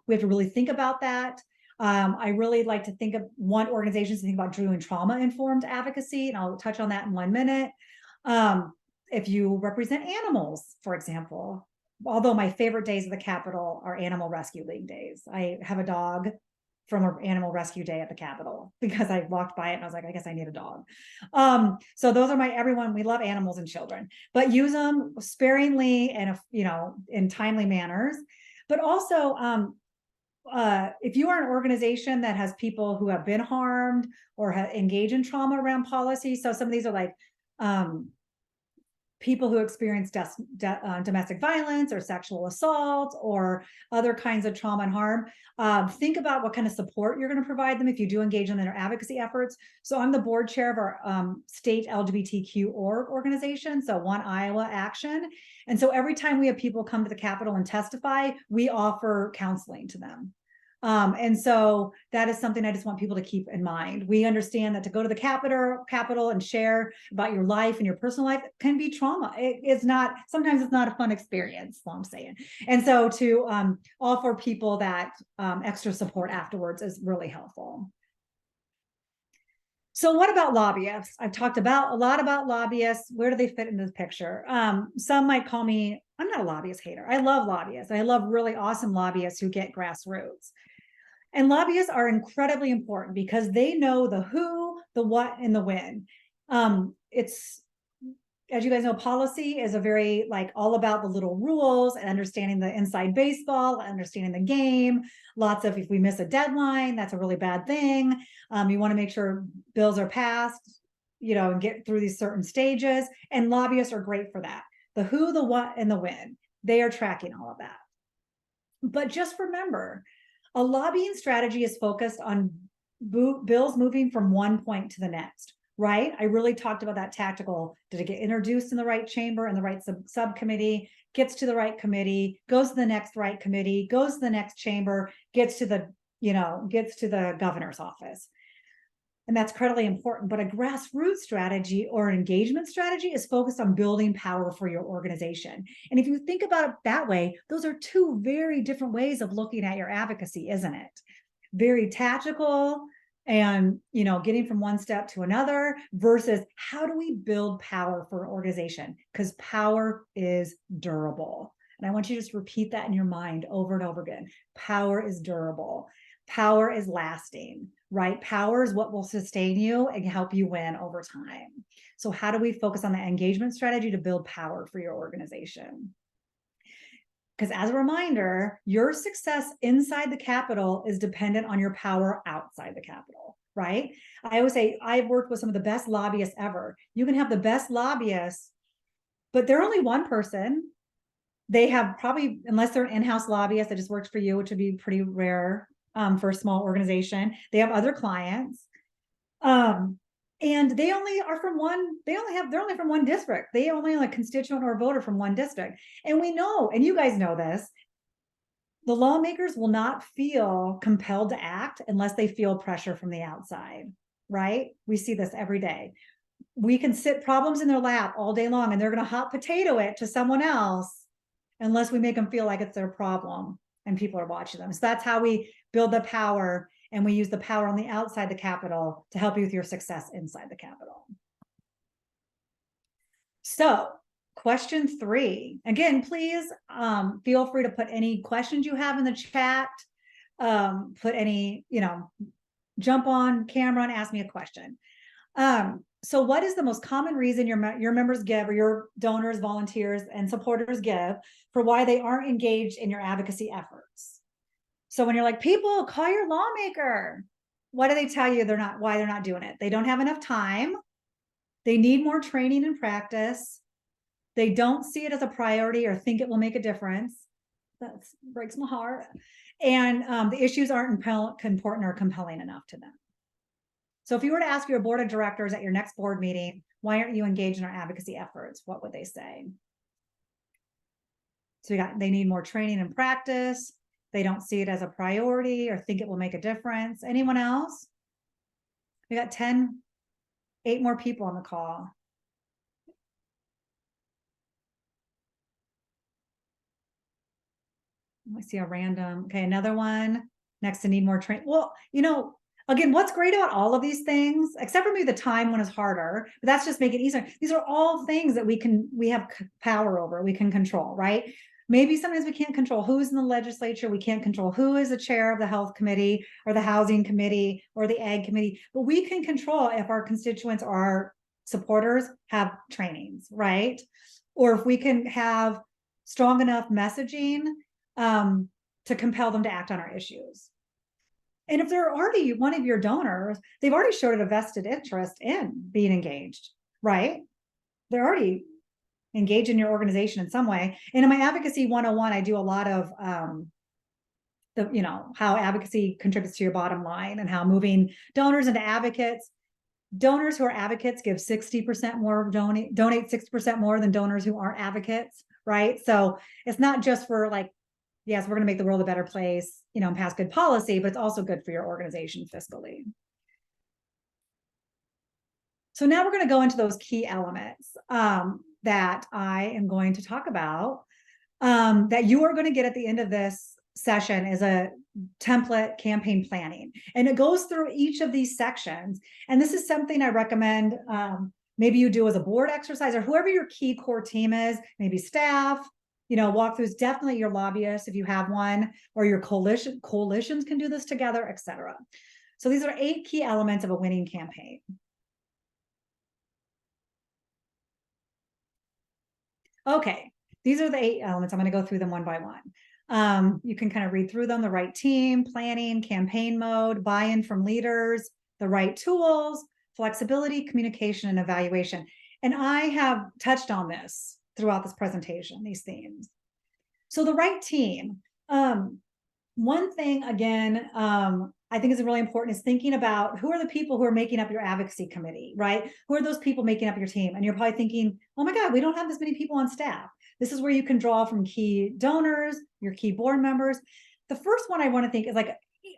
We have to really think about that. I really like to want organizations to think about doing trauma-informed advocacy, and I'll touch on that in 1 minute. If you represent animals, for example, although my favorite days of the Capitol are Animal Rescue League days. I have a dog from an animal rescue day at the Capitol because I walked by it and I was like, I guess I need a dog. So those are everyone, we love animals and children, but use them sparingly and, in timely manners. But also, if you are an organization that has people who have been harmed or engage in trauma around policy, so some of these are like, people who experience domestic violence or sexual assault or other kinds of trauma and harm, think about what kind of support you're going to provide them if you do engage in their advocacy efforts. So I'm the board chair of our state LGBTQ organization, so One Iowa Action. And so every time we have people come to the Capitol and testify, we offer counseling to them. And so that is something I just want people to keep in mind. We understand that to go to the Capitol and share about your life and your personal life can be trauma. Sometimes it's not a fun experience, what I'm saying. And so to offer people that extra support afterwards is really helpful. So what about lobbyists? I've talked a lot about lobbyists. Where do they fit into the picture? Some might call me, I'm not a lobbyist hater. I love lobbyists. I love really awesome lobbyists who get grassroots. And lobbyists are incredibly important because they know the who, the what, and the when. As you guys know, policy is all about the little rules and understanding the inside baseball, understanding the game. Lots of, if we miss a deadline, that's a really bad thing. You want to make sure bills are passed, and get through these certain stages. And lobbyists are great for that. The who, the what, and the when. They are tracking all of that. But just remember, a lobbying strategy is focused on bills moving from one point to the next, right? I really talked about that tactical. Did it get introduced in the right chamber and the right subcommittee, gets to the right committee, goes to the next right committee, goes to the next chamber, gets to the governor's office. And that's incredibly important. But a grassroots strategy or an engagement strategy is focused on building power for your organization. And if you think about it that way, those are two very different ways of looking at your advocacy, isn't it? Very tactical and, you know, getting from one step to another versus how do we build power for an organization? Because power is durable. And I want you to just repeat that in your mind over and over again. Power is durable. Power is lasting, right? Power is what will sustain you and help you win over time. So how do we focus on the engagement strategy to build power for your organization? Because as a reminder, your success inside the Capitol is dependent on your power outside the Capitol, right? I always say I've worked with some of the best lobbyists ever. You can have the best lobbyists, but they're only one person. They have probably, unless they're an in-house lobbyist that just works for you, which would be pretty rare for a small organization, they have other clients. And they only are from one, they're only from one district. They only like constituent or voter from one district. And we know, and you guys know this, the lawmakers will not feel compelled to act unless they feel pressure from the outside, right? We see this every day. We can sit problems in their lap all day long and they're going to hot potato it to someone else unless we make them feel like it's their problem and people are watching them. So that's how we build the power, and we use the power on the outside the Capitol to help you with your success inside the Capitol. So question 3, again, please feel free to put any questions you have in the chat, put any, you know, jump on camera and ask me a question. So what is the most common reason your members give, or your donors, volunteers, and supporters give for why they aren't engaged in your advocacy efforts? So when you're like, people, call your lawmaker, what do they tell you why they're not doing it? They don't have enough time. They need more training and practice. They don't see it as a priority or think it will make a difference. That breaks my heart. And the issues aren't important or compelling enough to them. So if you were to ask your board of directors at your next board meeting, why aren't you engaged in our advocacy efforts? What would they say? So they need more training and practice. They don't see it as a priority or think it will make a difference. Anyone else? We got 8 more people on the call. I see a random, okay, another one. Next to need more training. Well, you know, again, what's great about all of these things, except for maybe the time one is harder, but that's just make it easier. These are all things that we have power over, we can control, right? Maybe sometimes we can't control who's in the legislature. We can't control who is the chair of the health committee or the housing committee or the ag committee, but we can control if our constituents or our supporters have trainings, right? Or if we can have strong enough messaging to compel them to act on our issues. And if they're already one of your donors, they've already showed a vested interest in being engaged, right? They're already engaged in your organization in some way. And in my Advocacy 101, I do a lot of how advocacy contributes to your bottom line and how moving donors into advocates. Donors who are advocates give 60% more, donate 60% more than donors who aren't advocates, right? So it's not just for like, yes, we're going to make the world a better place, you know, and pass good policy, but it's also good for your organization fiscally. So now we're going to go into those key elements that I am going to talk about that you are going to get at the end of this session is a template campaign planning. And it goes through each of these sections. And this is something I recommend maybe you do as a board exercise, or whoever your key core team is, maybe staff, you know, walkthroughs, definitely your lobbyists if you have one, or your coalitions can do this together, etc. So these are 8 key elements of a winning campaign. Okay, these are the 8 elements. I'm going to go through them one by one. You can kind of read through them: the right team, planning, campaign mode, buy-in from leaders, the right tools, flexibility, communication, and evaluation. And I have touched on this throughout this presentation, these themes. So the right team. One thing, again, I think is really important is thinking about who are the people who are making up your advocacy committee, right? Who are those people making up your team? And you're probably thinking, oh my God, we don't have this many people on staff. This is where you can draw from key donors, your key board members. The first one I want to think is like,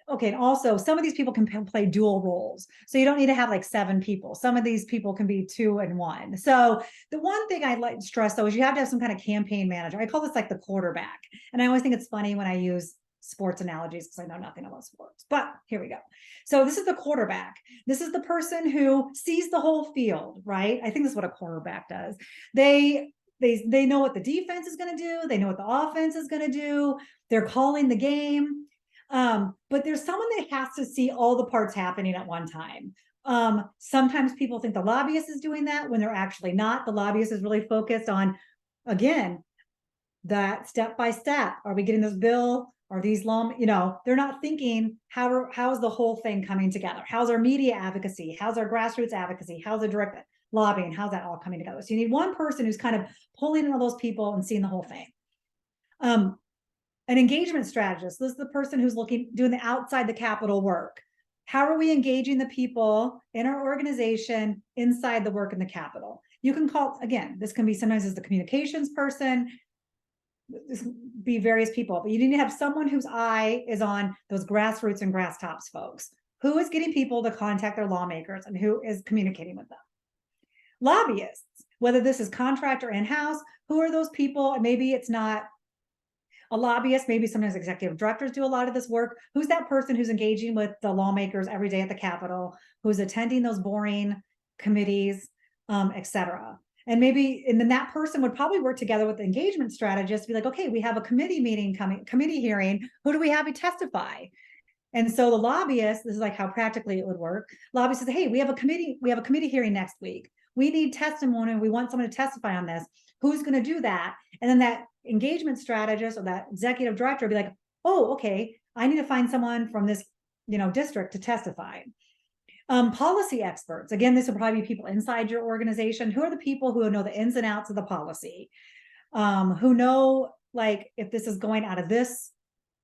okay, and also some of these people can play dual roles. So you don't need to have like 7 people. Some of these people can be 2 and 1. So the one thing I'd like to stress though is you have to have some kind of campaign manager. I call this like the quarterback. And I always think it's funny when I use sports analogies because I know nothing about sports, but here we go. So this is the quarterback. This is the person who sees the whole field, right? I think this is what a quarterback does. They know what the defense is going to do. They know what the offense is going to do. They're calling the game. But there's someone that has to see all the parts happening at one time. Sometimes people think the lobbyist is doing that when they're actually not. The lobbyist is really focused on, again, that step by step. Are we getting this bill? Are these long, they're not thinking how's the whole thing coming together? How's our media advocacy? How's our grassroots advocacy? How's the direct lobbying? How's that all coming together? So you need one person who's kind of pulling in all those people and seeing the whole thing. An engagement strategist, this is the person who's doing the outside the Capitol work. How are we engaging the people in our organization inside the work in the Capitol? You can call, again, this can be sometimes as the communications person, this can be various people, but you need to have someone whose eye is on those grassroots and grass tops folks. Who is getting people to contact their lawmakers and who is communicating with them? Lobbyists, whether this is contract or in-house, who are those people? And maybe it's not a lobbyist, maybe sometimes executive directors do a lot of this work. Who's that person who's engaging with the lawmakers every day at the Capitol, who's attending those boring committees, et cetera. And then that person would probably work together with the engagement strategist to be like, okay, we have a committee meeting coming, committee hearing. Who do we have to testify? And so the lobbyist, this is like how practically it would work. Lobbyist says, hey, we have a committee hearing next week. We need testimony. We want someone to testify on this. Who's going to do that? And then that engagement strategist or that executive director would be like, oh, okay, I need to find someone from this, district to testify. Policy experts. Again, this would probably be people inside your organization. Who are the people who know the ins and outs of the policy? Who know, like, if this is going out of this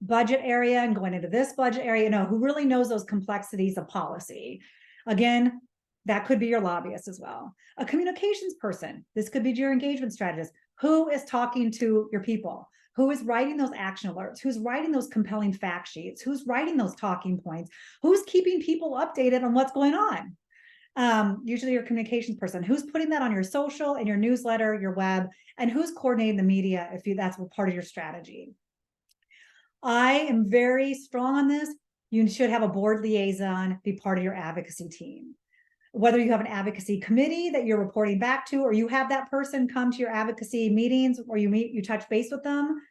budget area and going into this budget area, who really knows those complexities of policy. Again, that could be your lobbyist as well. A communications person. This could be your engagement strategist. Who is talking to your people? Who is writing those action alerts? Who's writing those compelling fact sheets? Who's writing those talking points? Who's keeping people updated on what's going on? Usually your communications person. Who's putting that on your social and your newsletter, your web, and who's coordinating the media if that's part of your strategy. I am very strong on this. You should have a board liaison be part of your advocacy team. Whether you have an advocacy committee that you're reporting back to, or you have that person come to your advocacy meetings or you touch base with them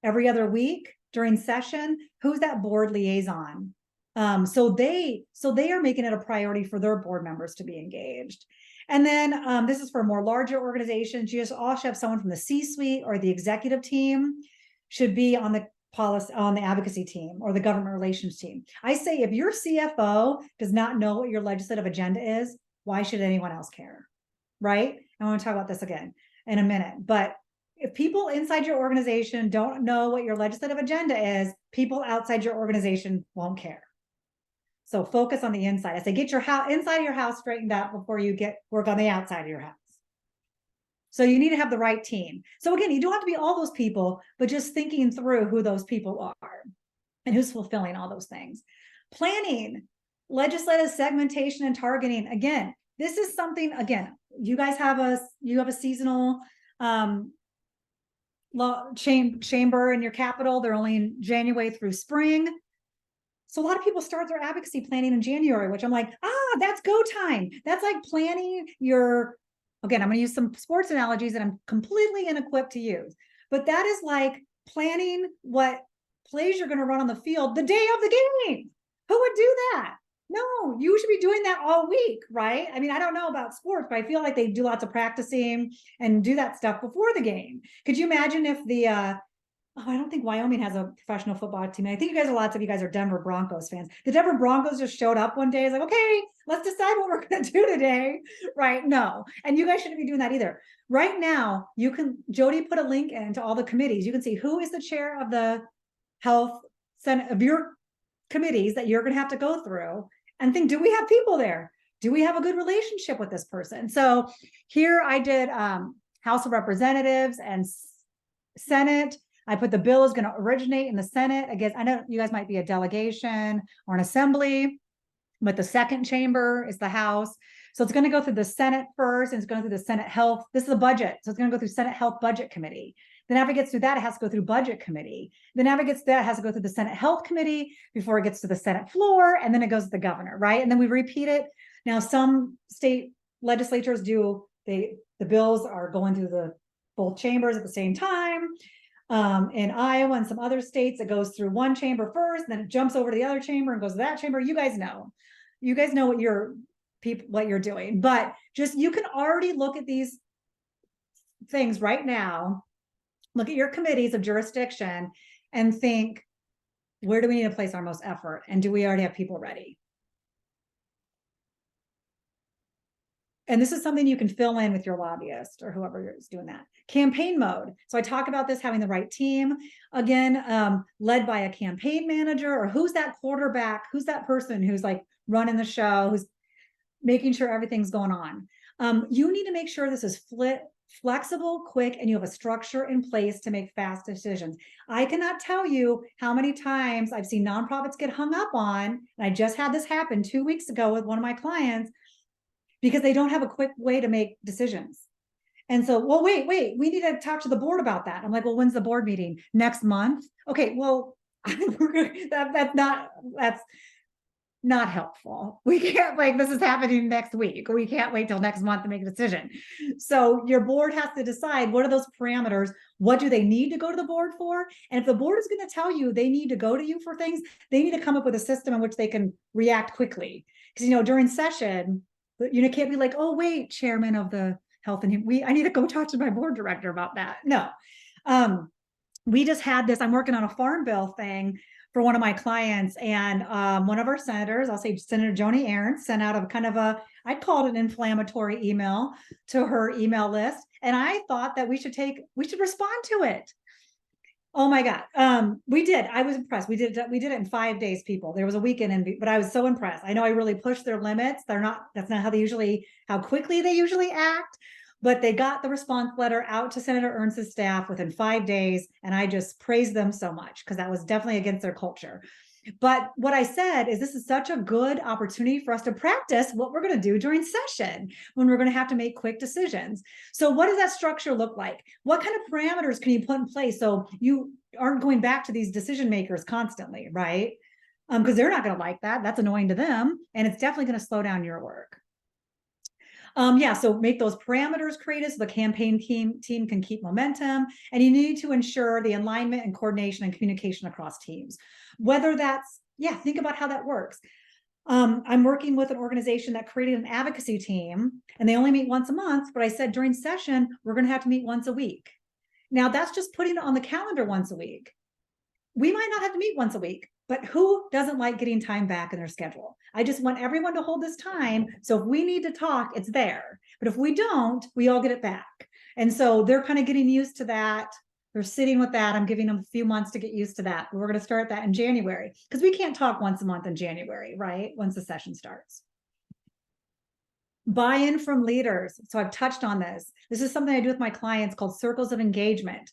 every other week during session, who's that board liaison? So they are making it a priority for their board members to be engaged. And then this is for more larger organizations. You just also have someone from the C-suite or the executive team should be on the policy, on the advocacy team or the government relations team. I say if your CFO does not know what your legislative agenda is, why should anyone else care? Right? I want to talk about this again in a minute, but if people inside your organization don't know what your legislative agenda is, people outside your organization won't care. So focus on the inside. I say get your inside of your house straightened up before you work on the outside of your house. So you need to have the right team. So again, you don't have to be all those people, but just thinking through who those people are and who's fulfilling all those things. Planning, legislative segmentation and targeting. Again, this is something, again, you guys have a seasonal chamber in your Capitol. They're only in January through spring. So a lot of people start their advocacy planning in January, which I'm like, that's go time. That's like planning again, I'm going to use some sports analogies that I'm completely inequipped to use, but that is like planning what plays you're going to run on the field the day of the game. Who would do that? No, you should be doing that all week, right? I mean, I don't know about sports, but I feel like they do lots of practicing and do that stuff before the game. Could you imagine if I don't think Wyoming has a professional football team. I think lots of you guys are Denver Broncos fans. The Denver Broncos just showed up one day. It's like, okay, let's decide what we're going to do today. Right? No. And you guys shouldn't be doing that either. Right now, Jody put a link into all the committees. You can see who is the chair of the health senate of your committees that you're going to have to go through and think, do we have people there? Do we have a good relationship with this person? So here I did House of Representatives and Senate. I put the bill is going to originate in the Senate. I guess I know you guys might be a delegation or an assembly, but the second chamber is the House. So it's going to go through the Senate first, and it's going through the Senate Health. This is a budget. So it's going to go through Senate Health Budget Committee. Then after it gets through that, it has to go through budget committee. Then after it gets that, it has to go through the Senate Health Committee before it gets to the Senate floor, and then it goes to the governor, right? And then we repeat it. Now, some state legislatures do, the bills are going through the both chambers at the same time. In Iowa and some other states, it goes through one chamber first, then it jumps over to the other chamber and goes to that chamber. You guys know what you're doing, but just, you can already look at these things right now, look at your committees of jurisdiction and think, where do we need to place our most effort? And do we already have people ready? And this is something you can fill in with your lobbyist or whoever is doing that. Campaign mode. So I talk about this, having the right team, again, led by a campaign manager, or who's that quarterback, who's that person who's like running the show, who's making sure everything's going on. You need to make sure this is flexible, quick, and you have a structure in place to make fast decisions. I cannot tell you how many times I've seen nonprofits get hung up on, and I just had this happen 2 weeks ago with one of my clients, because they don't have a quick way to make decisions. And so, well, wait, we need to talk to the board about that. I'm like, well, when's the board meeting? Next month? Okay, well, that's not helpful. We can't, like, this is happening next week. We can't wait till next month to make a decision. So your board has to decide, what are those parameters? What do they need to go to the board for? And if the board is going to tell you they need to go to you for things, they need to come up with a system in which they can react quickly. Because, during session, can't be like, oh, wait, chairman of the health and I need to go talk to my board director about that. No. We just had this, I'm working on a farm bill thing for one of my clients, and one of our senators, I'll say Senator Joni Aaron, sent out a kind of I'd call it an inflammatory email to her email list. And I thought that we should respond to it. Oh my God. We did. I was impressed. We did it in 5 days, people. There was a weekend, but I was so impressed. I know I really pushed their limits. That's not how quickly they usually act, but they got the response letter out to Senator Ernst's staff within 5 days. And I just praised them so much, because that was definitely against their culture. But what I said is, this is such a good opportunity for us to practice what we're going to do during session, when we're going to have to make quick decisions. So what does that structure look like? What kind of parameters can you put in place so you aren't going back to these decision makers constantly, right? Because they're not going to like that. That's annoying to them. And it's definitely going to slow down your work. So make those parameters created so the campaign team can keep momentum, and you need to ensure the alignment and coordination and communication across teams. Whether that's, think about how that works. I'm working with an organization that created an advocacy team, and they only meet once a month, but I said during session, we're going to have to meet once a week. Now that's just putting it on the calendar once a week. We might not have to meet once a week, but who doesn't like getting time back in their schedule? I just want everyone to hold this time. So if we need to talk, it's there. But if we don't, we all get it back. And so they're kind of getting used to that. They're sitting with that. I'm giving them a few months to get used to that. But we're going to start that in January, because we can't talk once a month in January, right? Once the session starts. Buy-in from leaders. So I've touched on this. This is something I do with my clients called circles of engagement.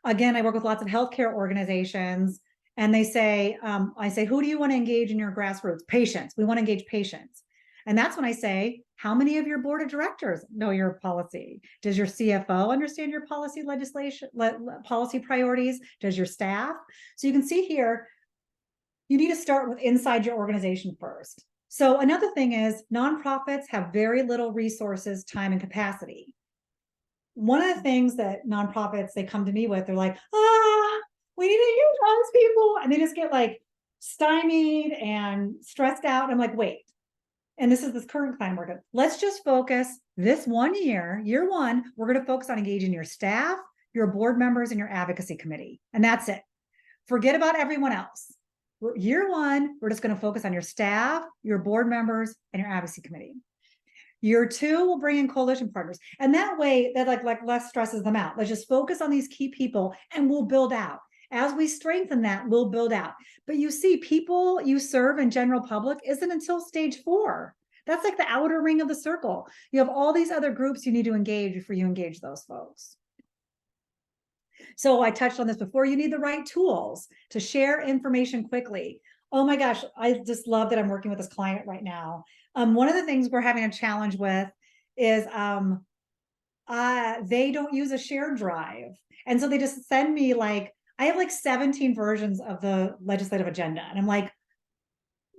Again, I work with lots of healthcare organizations, and they say, I say, who do you want to engage in your grassroots? Patients. We want to engage patients. And that's when I say, how many of your board of directors know your policy? Does your CFO understand your policy policy priorities? Does your staff? So you can see here, you need to start with inside your organization first. So another thing is, nonprofits have very little resources, time, and capacity. One of the things that nonprofits, they come to me with, they're like, we need to use all these people. And they just get like stymied and stressed out. I'm like, wait. And this is this current client work. Let's just focus this 1 year, year one, we're going to focus on engaging your staff, your board members, and your advocacy committee. And that's it. Forget about everyone else. Year one, we're just going to focus on your staff, your board members, and your advocacy committee. Year two, we'll bring in coalition partners. And that way, that like less stresses them out. Let's just focus on these key people, and we'll build out. As we strengthen that, we'll build out. But you see, people you serve in general public isn't until stage 4. That's like the outer ring of the circle. You have all these other groups you need to engage before you engage those folks. So I touched on this before. You need the right tools to share information quickly. Oh my gosh, I just love that I'm working with this client right now. One of the things we're having a challenge with is they don't use a shared drive. And so they just send me like, I have like 17 versions of the legislative agenda. And I'm like,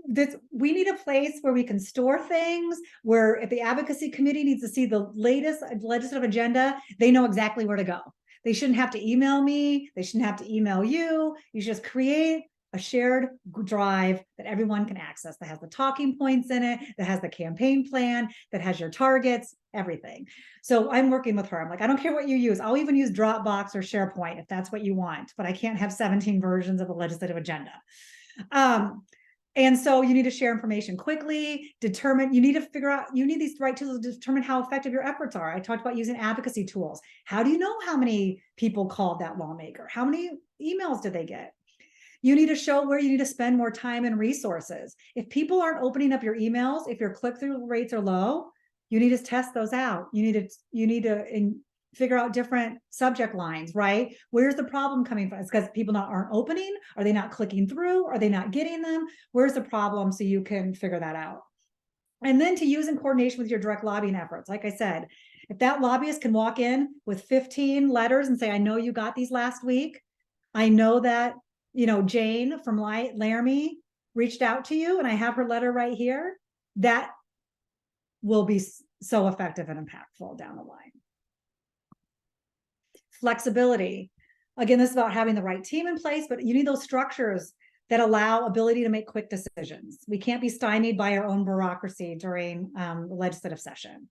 this, we need a place where we can store things, where if the advocacy committee needs to see the latest legislative agenda, they know exactly where to go. They shouldn't have to email me. They shouldn't have to email you. You just create a shared drive that everyone can access, that has the talking points in it, that has the campaign plan, that has your targets, everything. So I'm working with her. I'm like, I don't care what you use. I'll even use Dropbox or SharePoint if that's what you want, but I can't have 17 versions of a legislative agenda. And so you need to share information quickly, determine, you need to figure out, you need these right tools to determine how effective your efforts are. I talked about using advocacy tools. How do you know how many people called that lawmaker? How many emails did they get? You need to show where you need to spend more time and resources. If people aren't opening up your emails, if your click-through rates are low, you need to test those out. You need to figure out different subject lines, right? Where's the problem coming from? It's because people aren't opening. Are they not clicking through? Are they not getting them? Where's the problem? So you can figure that out. And then to use in coordination with your direct lobbying efforts. Like I said, if that lobbyist can walk in with 15 letters and say, I know you got these last week. I know that, Jane from Laramie reached out to you and I have her letter right here. That will be so effective and impactful down the line. Flexibility. Again, this is about having the right team in place, but you need those structures that allow ability to make quick decisions. We can't be stymied by our own bureaucracy during the legislative session.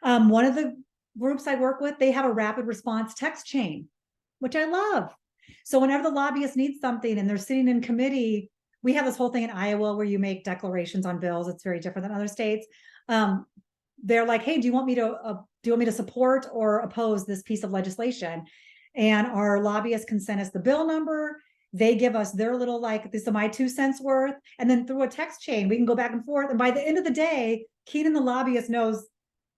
One of the groups I work with, they have a rapid response text chain, which I love. So whenever the lobbyist needs something and they're sitting in committee, we have this whole thing in Iowa where you make declarations on bills. It's very different than other states. They're like, hey, do you want me to support or oppose this piece of legislation? And our lobbyists can send us the bill number. They give us their little, like, this is my 2 cents worth. And then through a text chain, we can go back and forth. And by the end of the day, Keenan, the lobbyist, knows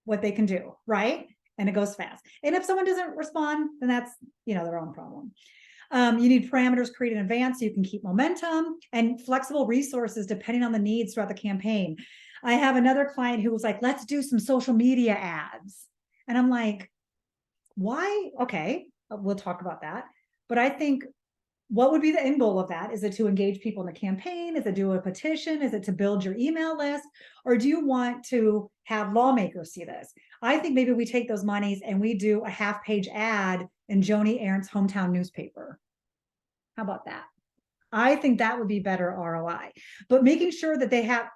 what they can do, right? And it goes fast. And if someone doesn't respond, then that's, their own problem. You need parameters created in advance so you can keep momentum, and flexible resources depending on the needs throughout the campaign. I have another client who was like, let's do some social media ads. And I'm like, why? Okay, we'll talk about that. But I think, what would be the end goal of that? Is it to engage people in the campaign? Is it do a petition? Is it to build your email list? Or do you want to have lawmakers see this? I think maybe we take those monies and we do a half-page ad in Joni Aaron's hometown newspaper. How about that? I think that would be better ROI. But making sure that they have,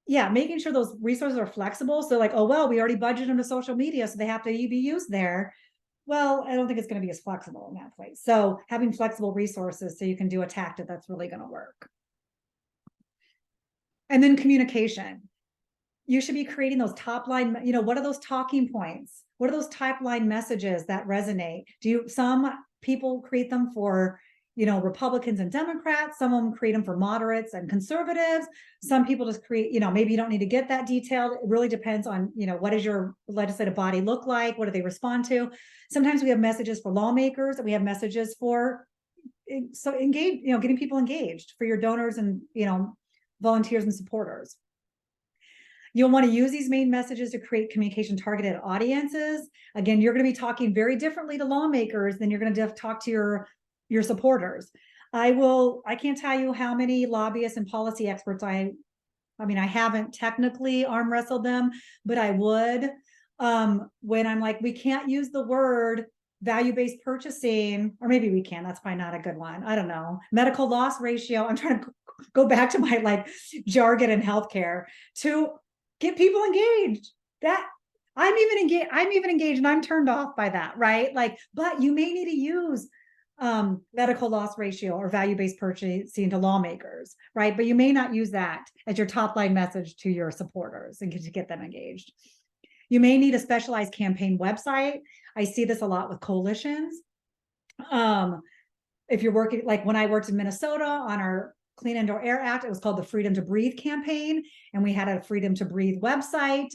making sure those resources are flexible. So like, oh, well, we already budgeted them to social media, so they have to be used there. Well, I don't think it's going to be as flexible in that place. So having flexible resources so you can do a tactic that's really going to work. And then communication. You should be creating those top line, what are those talking points? What are those top line messages that resonate? Some people create them for, Republicans and Democrats. Some of them create them for moderates and conservatives. Some people just create, maybe you don't need to get that detailed. It really depends on, what does your legislative body look like? What do they respond to? Sometimes we have messages for lawmakers, and we have messages for, so engage, getting people engaged, for your donors and, volunteers and supporters. You'll want to use these main messages to create communication targeted audiences. Again, you're going to be talking very differently to lawmakers than you're going to talk to your supporters. I can't tell you how many lobbyists and policy experts I haven't technically arm wrestled them, but I would, when I'm like, we can't use the word value-based purchasing, or maybe we can, that's probably not a good one. I don't know. Medical loss ratio. I'm trying to go back to my jargon in healthcare to get people engaged. That I'm even engaged and I'm turned off by that, right? But you may need to use medical loss ratio or value-based purchasing to lawmakers, right? But you may not use that as your top line message to your supporters and to get them engaged. You may need a specialized campaign website. I see this a lot with coalitions. If you're working, like when I worked in Minnesota on our Clean Indoor Air Act, it was called the Freedom to Breathe campaign. And we had a Freedom to Breathe website,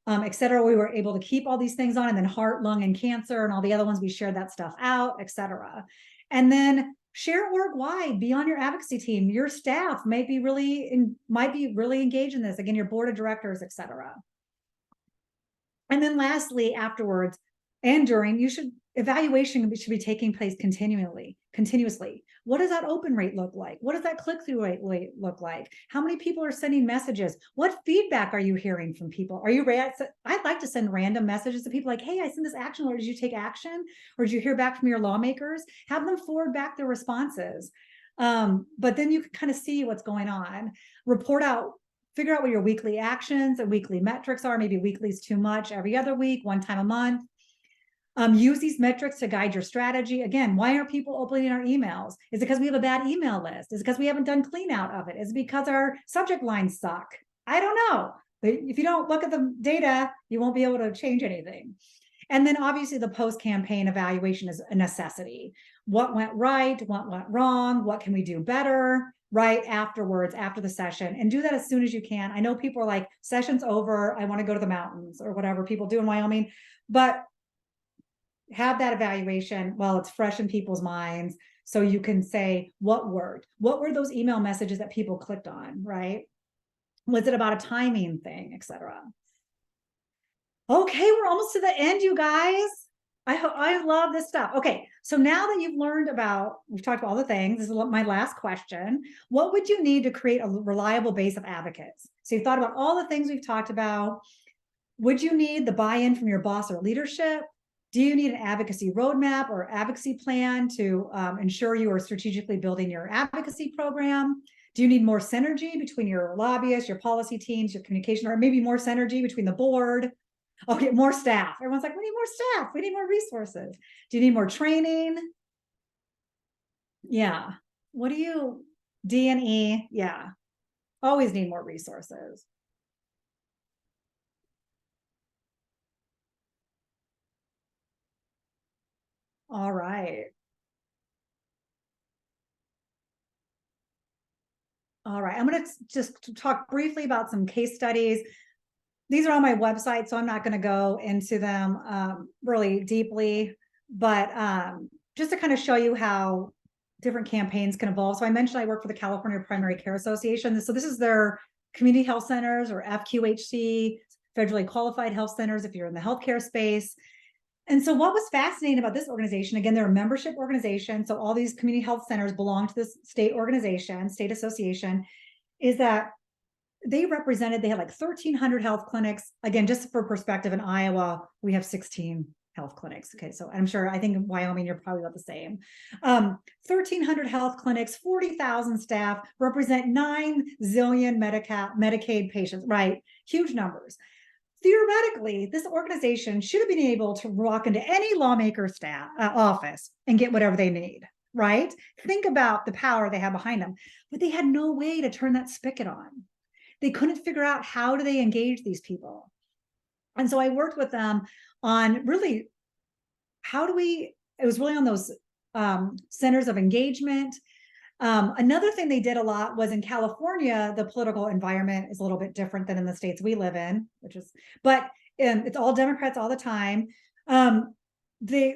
et cetera. We were able to keep all these things on, and then heart, lung, and cancer, and all the other ones, we shared that stuff out, et cetera. And then share it work-wide, be on your advocacy team. Your staff might be really engaged in this. Again, your board of directors, et cetera. And then lastly, afterwards and during, evaluation should be taking place continuously. What does that open rate look like? What does that click-through rate look like? How many people are sending messages? What feedback are you hearing from people? I'd like to send random messages to people like, hey, I sent this action alert. Did you take action? Or did you hear back from your lawmakers? Have them forward back their responses. But then you can kind of see what's going on. Figure out what your weekly actions and weekly metrics are. Maybe weekly is too much, every other week, one time a month. Use these metrics to guide your strategy. Again, why aren't people opening our emails? Is it because we have a bad email list? Is it because we haven't done clean out of it? Is it because our subject lines suck? I don't know. But if you don't look at the data, you won't be able to change anything. And then obviously the post-campaign evaluation is a necessity. What went right? What went wrong? What can we do better? Right afterwards, after the session, and do that as soon as you can. I know people are like, session's over, I want to go to the mountains, or whatever people do in Wyoming, but have that evaluation while it's fresh in people's minds, so you can say, what were those email messages that people clicked on, right? Was it about a timing thing, etc.? Okay, we're almost to the end, you guys. I love this stuff. Okay, so now that you've learned we've talked about all the things, this is my last question. What would you need to create a reliable base of advocates? So you thought about all the things we've talked about. Would you need the buy-in from your boss or leadership? Do you need an advocacy roadmap or advocacy plan to ensure you are strategically building your advocacy program? Do you need more synergy between your lobbyists, your policy teams, your communication, or maybe more synergy between the board? Okay, more staff. Everyone's like, we need more staff. We need more resources. Do you need more training? Yeah. What do you, D&E? Yeah. Always need more resources. All right. All right. I'm going to just talk briefly about some case studies. These are on my website, so I'm not going to go into them really deeply, but just to kind of show you how different campaigns can evolve. So I mentioned I work for the California Primary Care Association. So this is their community health centers, or FQHC, federally qualified health centers if you're in the healthcare space. And so what was fascinating about this organization, again, they're a membership organization, so all these community health centers belong to this state organization, state association, is that they had like 1,300 health clinics. Again, just for perspective, in Iowa, we have 16 health clinics. Okay, so I think in Wyoming, you're probably about the same. 1,300 health clinics, 40,000 staff, represent 9 zillion Medicaid patients, right? Huge numbers. Theoretically, this organization should have been able to walk into any lawmaker office and get whatever they need, right? Think about the power they have behind them, but they had no way to turn that spigot on. They couldn't figure out how do they engage these people. And so I worked with them on really, it was really on those centers of engagement. Another thing they did a lot was in California, the political environment is a little bit different than in the states we live in, but it's all Democrats all the time.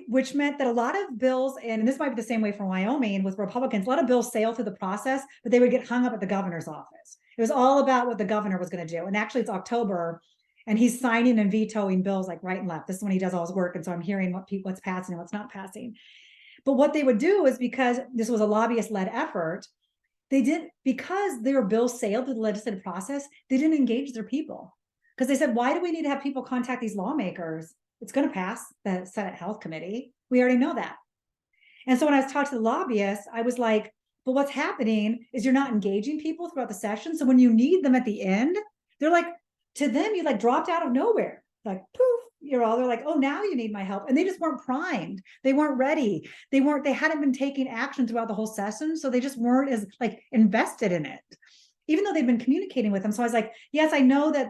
Which meant that a lot of bills, and this might be the same way for Wyoming with Republicans, a lot of bills sail through the process, but they would get hung up at the governor's office. It was all about what the governor was going to do. And actually it's October and he's signing and vetoing bills like right and left. This is when he does all his work. And so I'm hearing what's passing and what's not passing. But what they would do is, because this was a lobbyist-led effort, because their bills sailed through the legislative process, they didn't engage their people. Because they said, why do we need to have people contact these lawmakers? It's going to pass the Senate Health Committee. We already know that. And so when I was talking to the lobbyists, I was like, but what's happening is you're not engaging people throughout the session. So when you need them at the end, they're like, to them, you like dropped out of nowhere. Like, poof, they're like, oh, now you need my help. And they just weren't primed. They weren't ready. They hadn't been taking action throughout the whole session. So they just weren't as like invested in it, even though they'd been communicating with them. So I was like, yes, I know that,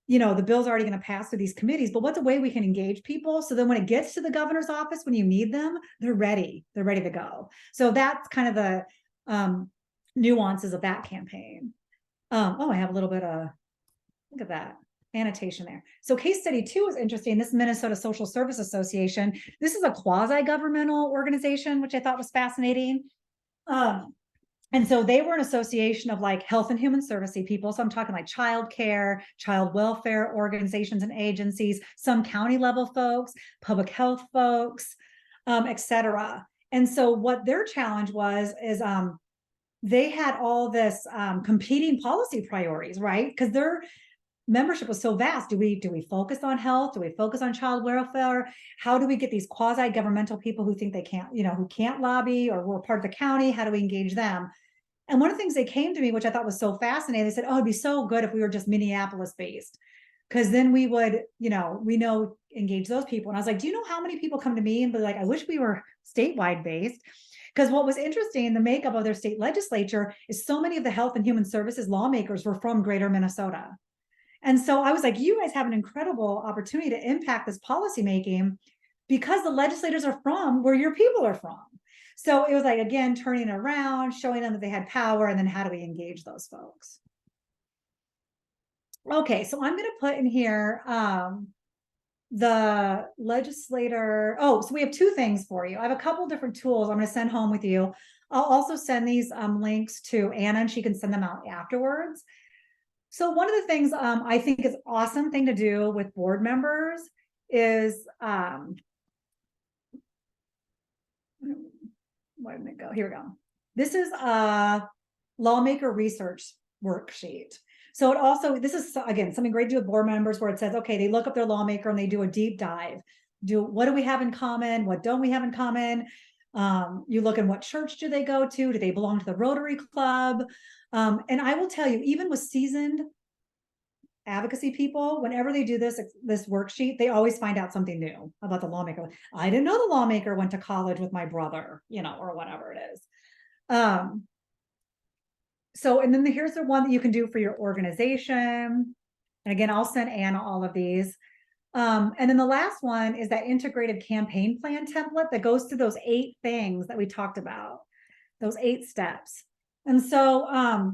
the bill's already going to pass through these committees, but what's a way we can engage people? So then when it gets to the governor's office, when you need them, they're ready. They're ready to go. So that's kind of the nuances of that campaign. I have a little bit of, look at that annotation there. So case study 2 is interesting. This Minnesota Social Service Association. This is a quasi-governmental organization, which I thought was fascinating. And so they were an association of like health and human services people. So I'm talking like child care, child welfare organizations and agencies, some county level folks, public health folks, et cetera. And so what their challenge was is they had all this competing policy priorities, right? Because their membership was so vast. Do we focus on health? Do we focus on child welfare? How do we get these quasi-governmental people who think they can't, who can't lobby, or we're part of the county? How do we engage them? And one of the things they came to me, which I thought was so fascinating, they said, oh, it'd be so good if we were just Minneapolis based. Because then we would, engage those people. And I was like, do you know how many people come to me and be like, I wish we were statewide based? Because what was interesting in the makeup of their state legislature is so many of the health and human services lawmakers were from greater Minnesota. And so I was like, you guys have an incredible opportunity to impact this policy making because the legislators are from where your people are from. So it was like, again, turning it around, showing them that they had power, and then how do we engage those folks? Okay, so I'm going to put in here the legislator. Oh, so we have two things for you. I have a couple different tools I'm going to send home with you. I'll also send these links to Anna, and she can send them out afterwards. So one of the things I think is awesome thing to do with board members is, where did it go? Here we go. This is a lawmaker research worksheet. So it also, this is, again, something great to do with board members where it says, okay, they look up their lawmaker and they do a deep dive. What do we have in common? What don't we have in common? You look at what church do they go to? Do they belong to the Rotary Club? And I will tell you, even with seasoned advocacy people, whenever they do this worksheet, they always find out something new about the lawmaker. I didn't know the lawmaker went to college with my brother, or whatever it is. So, and then here's the one that you can do for your organization. And again, I'll send Anna all of these. And then the last one is that integrated campaign plan template that goes through those 8 things that we talked about, those 8 steps. And so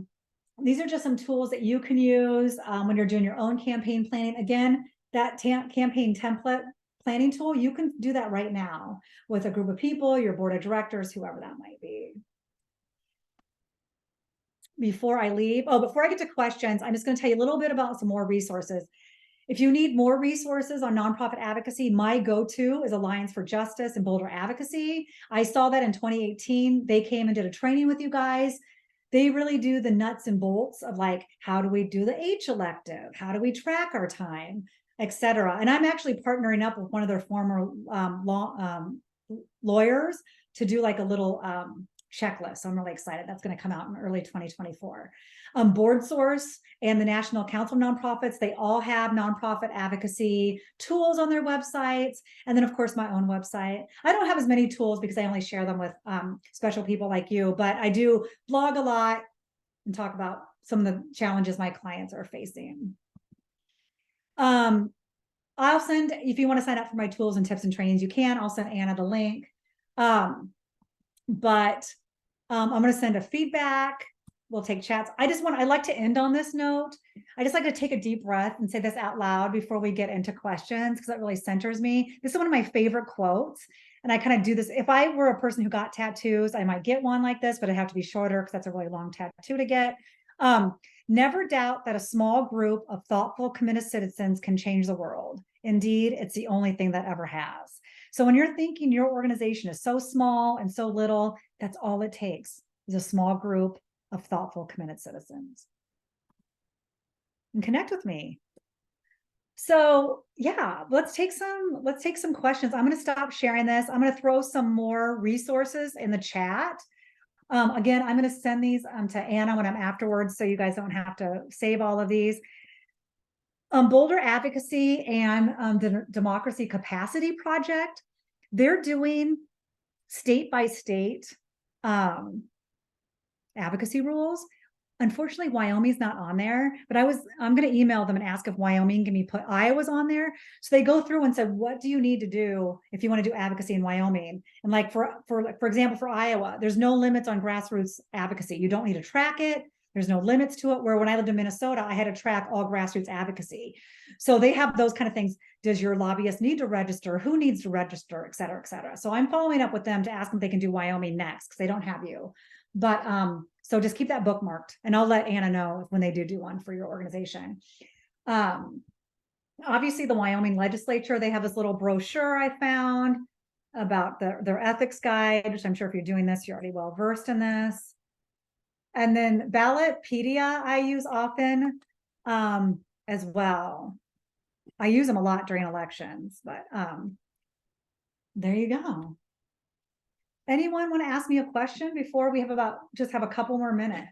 these are just some tools that you can use when you're doing your own campaign planning. Again, that campaign template planning tool, you can do that right now with a group of people, your board of directors, whoever that might be. Before I get to questions, I'm just going to tell you a little bit about some more resources. If you need more resources on nonprofit advocacy, my go-to is Alliance for Justice and Boulder Advocacy. I saw that in 2018. They came and did a training with you guys. They really do the nuts and bolts of like, how do we do the H elective? How do we track our time, etc. And I'm actually partnering up with one of their former lawyers to do like a little checklist. So I'm really excited. That's going to come out in early 2024. Board Source and the National Council of Nonprofits, they all have nonprofit advocacy tools on their websites. And then, of course, my own website. I don't have as many tools because I only share them with special people like you, but I do blog a lot and talk about some of the challenges my clients are facing. I'll send, if you want to sign up for my tools and tips and trainings, you can. I'll send Anna the link. But I'm going to send a feedback. We'll take chats. I like to end on this note. I just like to take a deep breath and say this out loud before we get into questions, because that really centers me. This is one of my favorite quotes. And I kind of do this. If I were a person who got tattoos, I might get one like this, but it'd have to be shorter because that's a really long tattoo to get. Never doubt that a small group of thoughtful, committed citizens can change the world. Indeed, it's the only thing that ever has. So when you're thinking your organization is so small and so little, that's all it takes is a small group of thoughtful, committed citizens. And connect with me. So yeah, let's take some questions. I'm going to stop sharing this. I'm going to throw some more resources in the chat. Again, I'm going to send these to Anna when I'm afterwards, so you guys don't have to save all of these. Boulder Advocacy and the Democracy Capacity Project, they're doing state by state advocacy rules. Unfortunately, Wyoming's not on there, but I'm going to email them and ask if Wyoming can be put. Iowa's on there. So they go through and said, what do you need to do if you want to do advocacy in Wyoming? And like for example, for Iowa, there's no limits on grassroots advocacy. You don't need to track it. There's no limits to it. Where when I lived in Minnesota, I had to track all grassroots advocacy. So they have those kind of things. Does your lobbyist need to register? Who needs to register, et cetera, et cetera. So I'm following up with them to ask them if they can do Wyoming next because they don't have you. But So just keep that bookmarked, and I'll let Anna know when they do one for your organization. Obviously the Wyoming legislature, they have this little brochure I found about their ethics guide, which I'm sure if you're doing this, you're already well versed in this. And then Ballotpedia I use often as well. I use them a lot during elections, but there you go. Anyone want to ask me a question before we have just have a couple more minutes?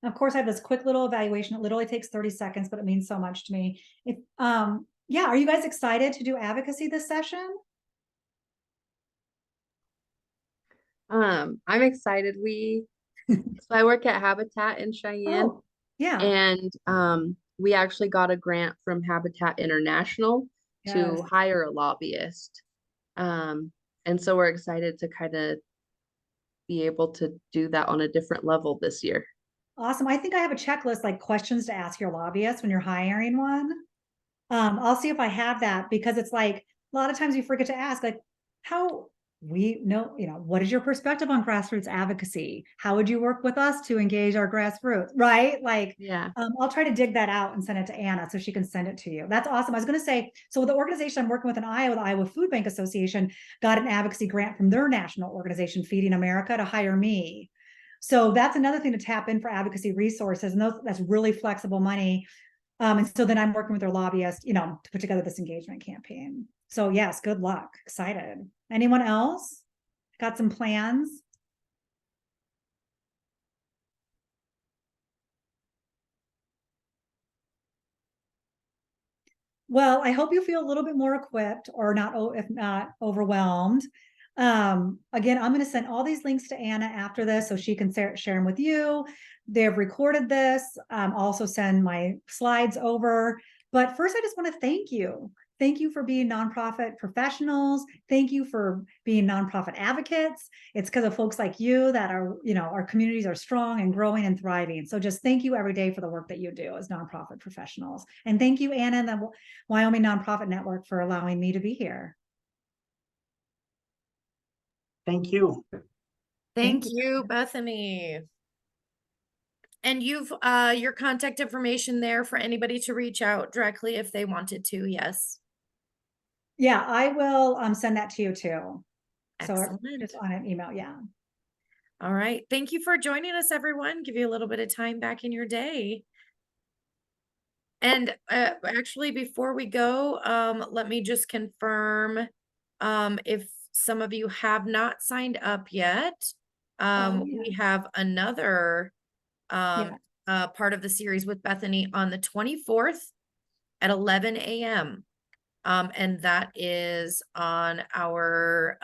Of course, I have this quick little evaluation. It literally takes 30 seconds, but it means so much to me. If yeah, are you guys excited to do advocacy this session? I'm excited. So I work at Habitat in Cheyenne, Oh, yeah. and we actually got a grant from Habitat International Yes. to hire a lobbyist. And so we're excited to kind of be able to do that on a different level this year. Awesome. I think I have a checklist, like questions to ask your lobbyist when you're hiring one. I'll see if I have that, because it's like a lot of times you forget to ask, like, how we know, what is your perspective on grassroots advocacy? How would you work with us to engage our grassroots? Right? Like, Yeah. I'll try to dig that out and send it to Anna so she can send it to you. That's awesome. I was going to say, so the organization I'm working with in Iowa, the Iowa Food Bank Association, got an advocacy grant from their national organization, Feeding America, to hire me. So that's another thing to tap in for advocacy resources. And that's really flexible money. And so then I'm working with their lobbyist, to put together this engagement campaign. So yes, good luck. Excited. Anyone else got some plans? Well, I hope you feel a little bit more equipped, or not, if not overwhelmed. Again, I'm going to send all these links to Anna after this so she can share them with you. They've recorded this. Also send my slides over. But first, I just want to thank you. Thank you for being nonprofit professionals. Thank you for being nonprofit advocates. It's because of folks like you that our communities are strong and growing and thriving. So just thank you every day for the work that you do as nonprofit professionals. And thank you, Anna, and the Wyoming Nonprofit Network, for allowing me to be here. Thank you. Thank you, Bethany. And you've your contact information there for anybody to reach out directly if they wanted to. Yes. Yeah, I will send that to you too. Excellent. So just on an email. Yeah. All right. Thank you for joining us, everyone. Give you a little bit of time back in your day. And actually, before we go, let me just confirm if some of you have not signed up yet, we have another part of the series with Bethany on the 24th at 11 a.m. And that is on our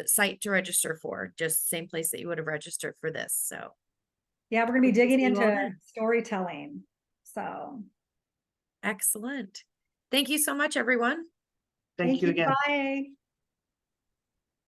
site to register for, just same place that you would have registered for this. So yeah, we're going to be digging into storytelling. So excellent. Thank you so much, everyone. Thank you again. Bye.